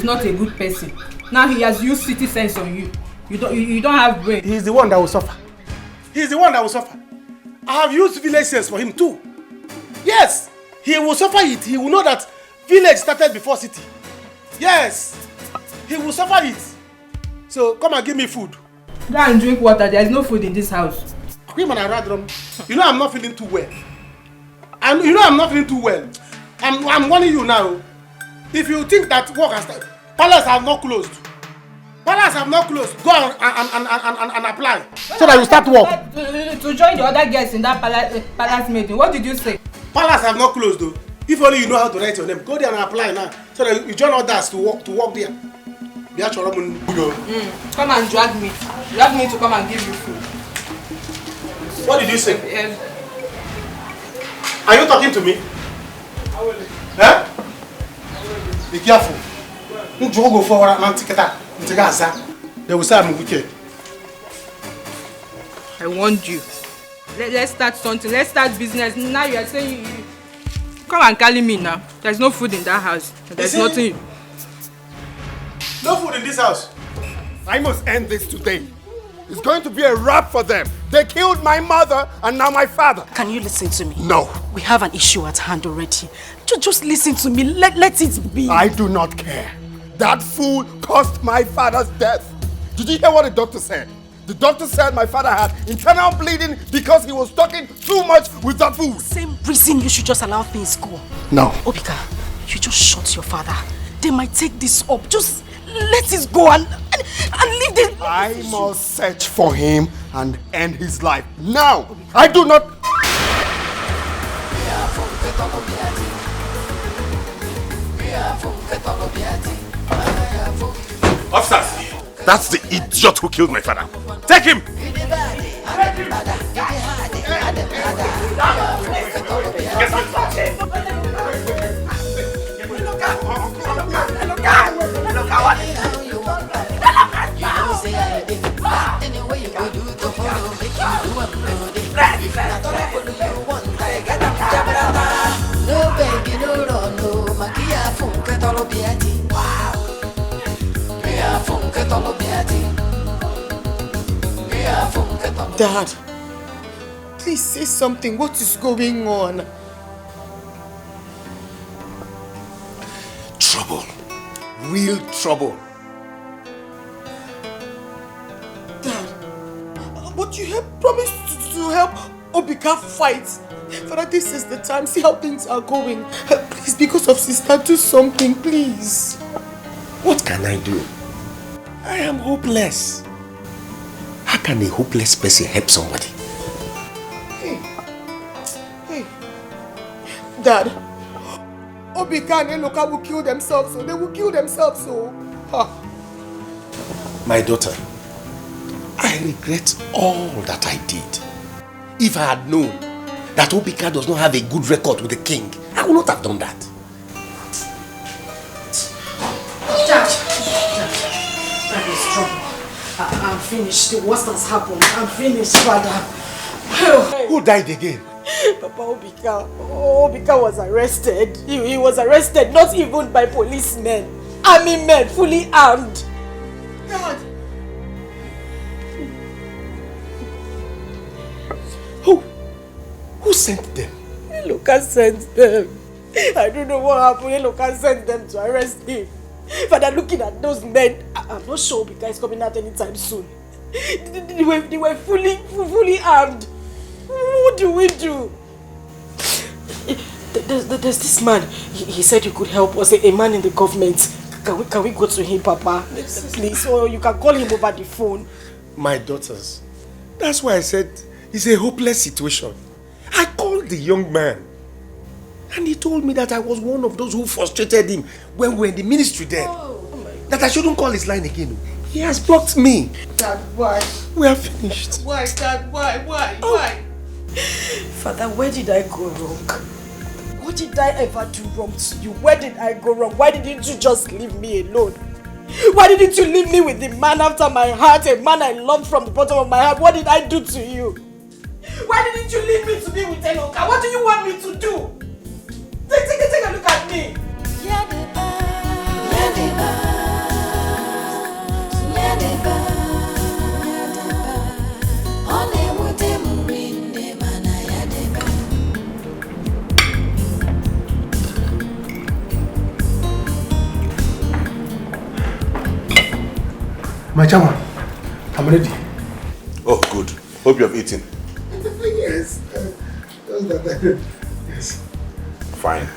Speaker 10: not a good person. Now he has used city sense on you. You don't have brain.
Speaker 15: He's the one that will suffer. He's the one that will suffer. I have used village sense for him too. Yes, he will suffer it. He will know that village started before city. Yes, he will suffer it. So come and give me food.
Speaker 10: Go and drink water. There is no food in this house.
Speaker 15: You know I'm not feeling too well. You know I'm not feeling too well. I'm warning you now. If you think that work has started, palace have not closed. Palace have not closed. Go and apply so that you start work.
Speaker 10: To join the other guests in that palace meeting. What did you say?
Speaker 15: Palace have not closed though. If only you know how to write your name, go there and apply now so that you join others to work there.
Speaker 10: Come and drag me. Drag me to come and give you food.
Speaker 15: What did you say? Are you talking to me? Huh? Be careful. Don't go forward and take it. They will say I'm wicked.
Speaker 10: I warned you. Let's start something. Let's start business. Now you are saying you come and call me now. There's no food in that house. There's nothing.
Speaker 15: No food in this house. I must end this today.
Speaker 11: It's going to be a wrap for them. They killed my mother and now my father.
Speaker 2: Can you listen to me?
Speaker 11: No.
Speaker 2: We have an issue at hand already. Just listen to me. Let it be.
Speaker 11: I do not care. That fool caused my father's death. Did you hear what the doctor said? The doctor said my father had internal bleeding because he was talking too much with that fool.
Speaker 2: Same reason you should just allow things go.
Speaker 11: No.
Speaker 2: Obika, you just shot your father. They might take this up. Just let it go and leave this.
Speaker 11: I must search for him and end his life. Now, I do not...
Speaker 1: Officers, that's the idiot who killed my father. Take him!
Speaker 12: No baby, no run, no magia funke tolo biati.
Speaker 6: Dad, please say something. What is going on?
Speaker 4: Trouble. Real trouble.
Speaker 6: Dad, but you have promised to help Obika fight. Father, this is the time. See how things are going. Please, because of sister, do something, please.
Speaker 4: What can I do? I am hopeless. How can a hopeless person help somebody?
Speaker 6: Hey. Dad, Obika and Eloka will kill themselves, so they will kill themselves, so.
Speaker 4: My daughter, I regret all that I did. If I had known that Obika does not have a good record with the king, I would not have done that.
Speaker 2: That is trouble. I'm finished. The worst has happened. I'm finished, Father.
Speaker 4: Who died again?
Speaker 6: Papa Obika. Obika was arrested. He was arrested not even by policemen. Army men, fully armed. God.
Speaker 4: Who sent them?
Speaker 6: Eloka sent them. I don't know what happened. Eloka sent them to arrest him. Father, looking at those men, I'm not sure Obika is coming out anytime soon. They were fully armed. What do we do? There's this man. He said he could help us. A man in the government. Can we go to him, Papa? Please, or you can call him over the phone.
Speaker 4: My daughters, that's why I said it's a hopeless situation. I called the young man and he told me that I was one of those who frustrated him when we were in the ministry then. That I shouldn't call his line again. He has blocked me.
Speaker 6: Dad, why?
Speaker 4: We are finished.
Speaker 6: Why, Dad? Why? Father, where did I go wrong? What did I ever do wrong to you? Where did I go wrong? Why didn't you just leave me alone? Why didn't you leave me with the man after my heart, a man I loved from the bottom of my heart? What did I do to you? Why didn't you leave me to be with Eloka? What do you want me to do? Take a look at me.
Speaker 15: My chairman, I'm ready.
Speaker 1: Oh, good. Hope you have eaten.
Speaker 15: Yes. Yes.
Speaker 1: Fine.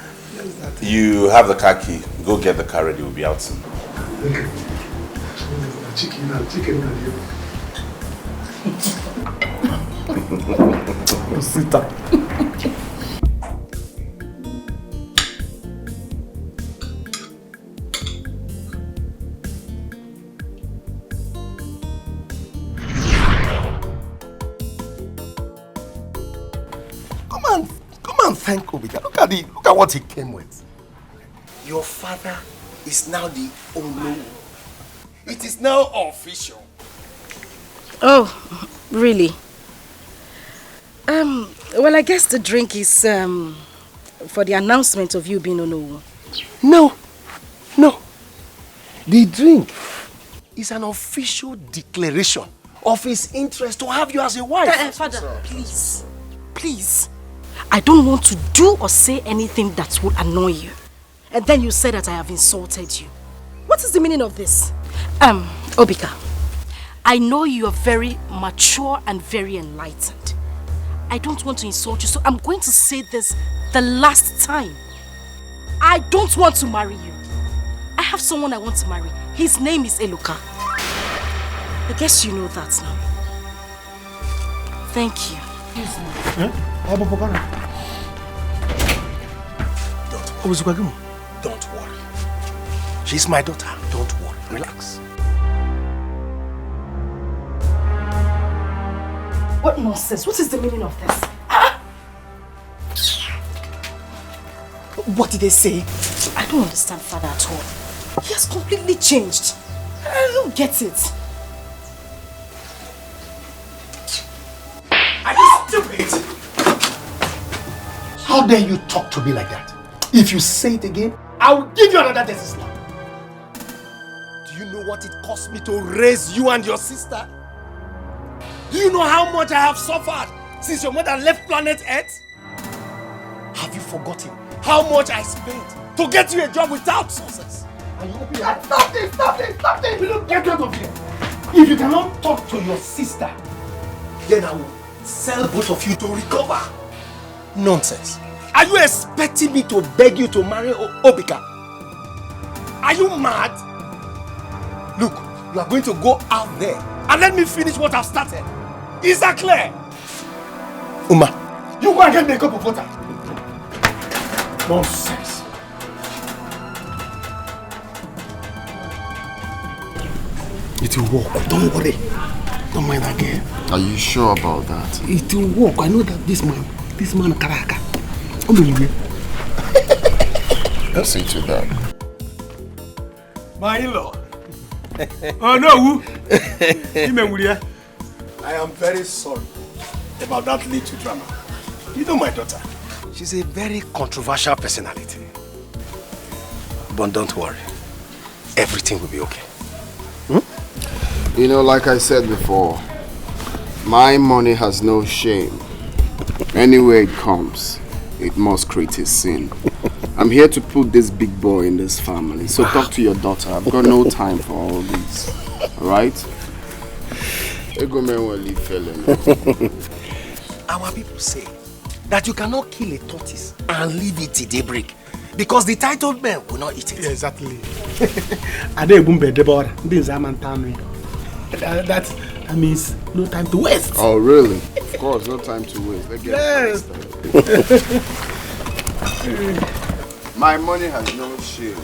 Speaker 1: You have the car key. Go get the car ready. We'll be out soon.
Speaker 15: Okay. Chicken. Sit down.
Speaker 4: Come and thank Obika. Look at what he came with. Your father is now the owner. It is now official.
Speaker 2: Oh, really? Well, I guess the drink is for the announcement of you being Ono.
Speaker 4: No. The drink is an official declaration
Speaker 15: of his interest to have you as a wife.
Speaker 2: Father, please. Please. I don't want to do or say anything that will annoy you. And then you say that I have insulted you. What is the meaning of this? Obika, I know you are very mature and very enlightened. I don't want to insult you, so I'm going to say this the last time. I don't want to marry you. I have someone I want to marry. His name is Eluka. I guess you know that now. Thank you.
Speaker 15: Don't worry. She's my daughter. Don't worry. Relax.
Speaker 2: What nonsense? What is the meaning of this?
Speaker 6: What did they say?
Speaker 2: I don't understand Father at all. He has completely changed. I don't get it.
Speaker 15: Are you stupid? How dare you talk to me like that? If you say it again, I will give you another death slap. Do you know what it cost me to raise you and your sister? Do you know how much I have suffered since your mother left planet Earth? Have you forgotten how much I spent to get you a job without success? Are you open your mouth? Stop this! Stop this! Stop this! Will you get out of here? If you cannot talk to your sister, then I will sell both of you to recover. Nonsense. Are you expecting me to beg you to marry Obika? Are you mad? Look, you are going to go out there and let me finish what I've started. Is that clear? Uma, you go and get me a cup of water. Nonsense. It will work. Don't worry. Don't mind again.
Speaker 14: Are you sure about that?
Speaker 15: It will work. I know that this man Karaka.
Speaker 14: I'll see to that.
Speaker 15: My in-law.
Speaker 9: Oh no!
Speaker 15: I am very sorry about that little drama. You know my daughter. She's a very controversial personality. But don't worry. Everything will be okay.
Speaker 14: You know, like I said before, my money has no shame. Anywhere it comes, it must create a sin. I'm here to put this big boy in this family. So talk to your daughter. I've got no time for all this. Alright?
Speaker 15: Our people say that you cannot kill a tortoise and leave it till daybreak because the titled men will not eat it.
Speaker 9: Yeah, exactly. That means no time to waste.
Speaker 14: Oh, really? Of course, no time to waste. Let's get My money has no shame.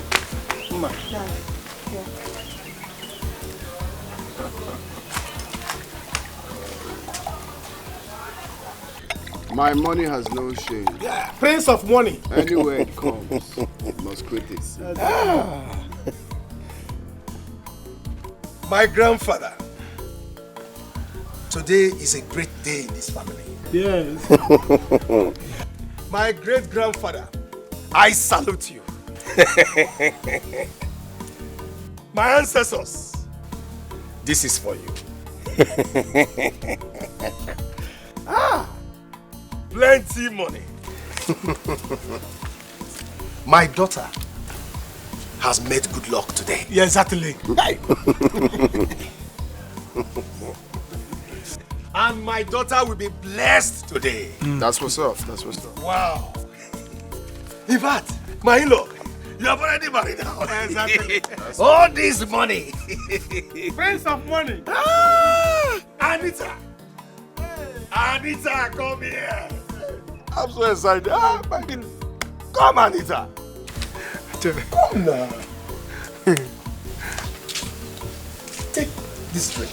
Speaker 14: My money has no shame.
Speaker 9: Yeah, Prince of money.
Speaker 14: Anywhere it comes, it must create a sin.
Speaker 15: My grandfather. Today is a great day in this family.
Speaker 9: Yes.
Speaker 15: My great-grandfather, I salute you. My ancestors, this is for you. Plenty money. My daughter has made good luck today.
Speaker 9: Yeah, exactly.
Speaker 15: And my daughter will be blessed today.
Speaker 14: That's what's up. That's what's up.
Speaker 15: Wow. In fact, my in-law, you have already married now.
Speaker 9: Exactly.
Speaker 15: All this money.
Speaker 9: Prince of money.
Speaker 15: Anita. Anita, come here. I'm so excited. Come, Anita. Come now. Take this drink.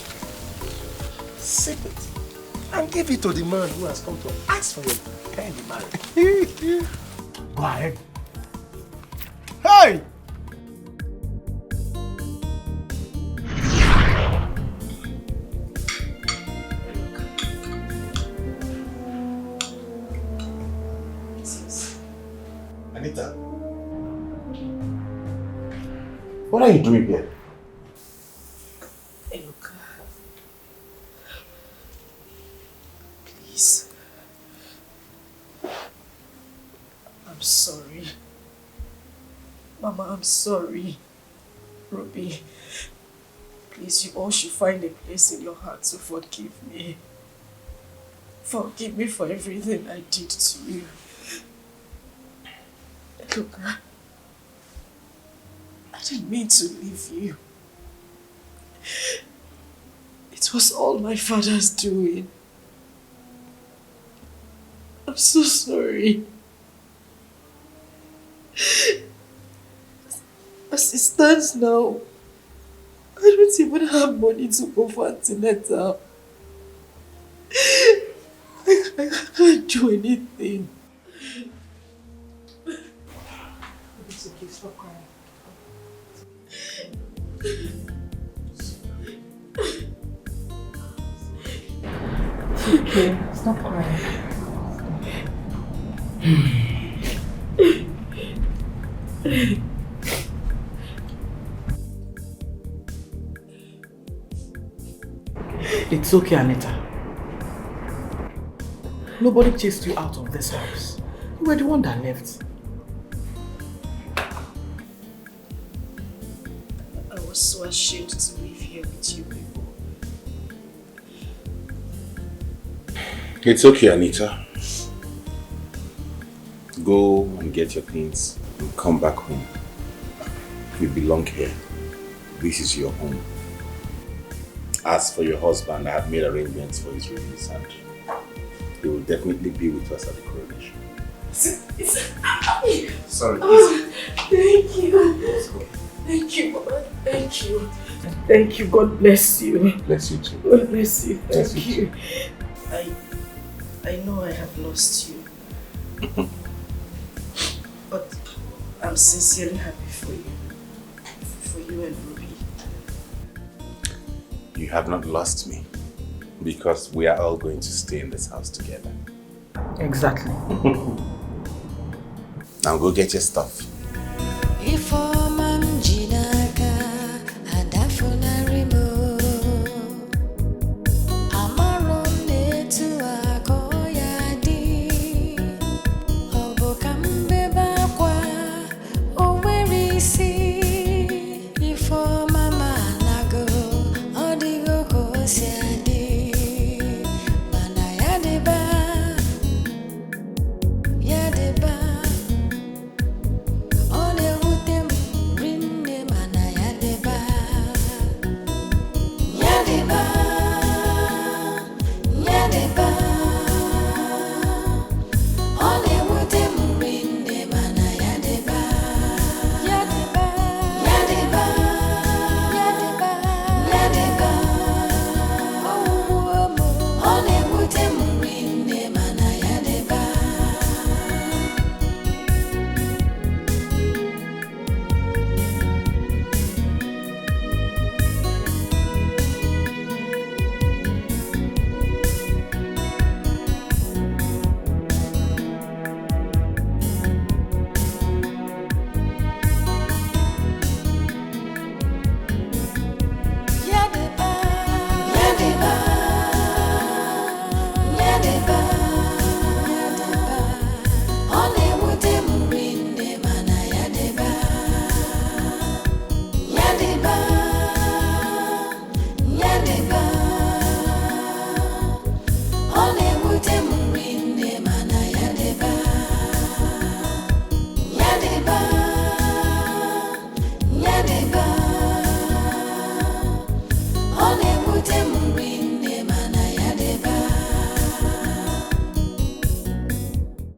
Speaker 15: Sip it. And give it to the man who has come to ask for your hand in marriage.
Speaker 9: Go ahead. Hey!
Speaker 15: Anita. What are you doing here?
Speaker 2: Eluka,
Speaker 6: sorry. Mama, I'm sorry. Ruby, please, you all should find a place in your heart to forgive me. Forgive me for everything I did to you. Look, I didn't mean to leave you. It was all my father's doing. I'm so sorry. As it stands now, I don't even have money to go for antenatal. I can't do anything. It's okay, stop crying. It's okay, stop crying.
Speaker 2: It's okay, Anita. Nobody chased you out of this house. You were the one that left.
Speaker 6: I was so ashamed to live here with you people.
Speaker 13: It's okay, Anita. Go and get your things and come back home. You belong here. This is your home. As for your husband, I have made arrangements for his release and he will definitely be with us at the coronation. Sorry,
Speaker 6: oh, thank you. Thank you, Mama. Thank you. Thank you. God bless you.
Speaker 13: Bless you too.
Speaker 6: God bless you.
Speaker 13: Bless
Speaker 6: Thank you. I know I have lost you. But I'm sincerely happy for you. For you and Ruby.
Speaker 13: You have not lost me because we are all going to stay in this house together.
Speaker 2: Exactly.
Speaker 13: Now go get your stuff.
Speaker 12: If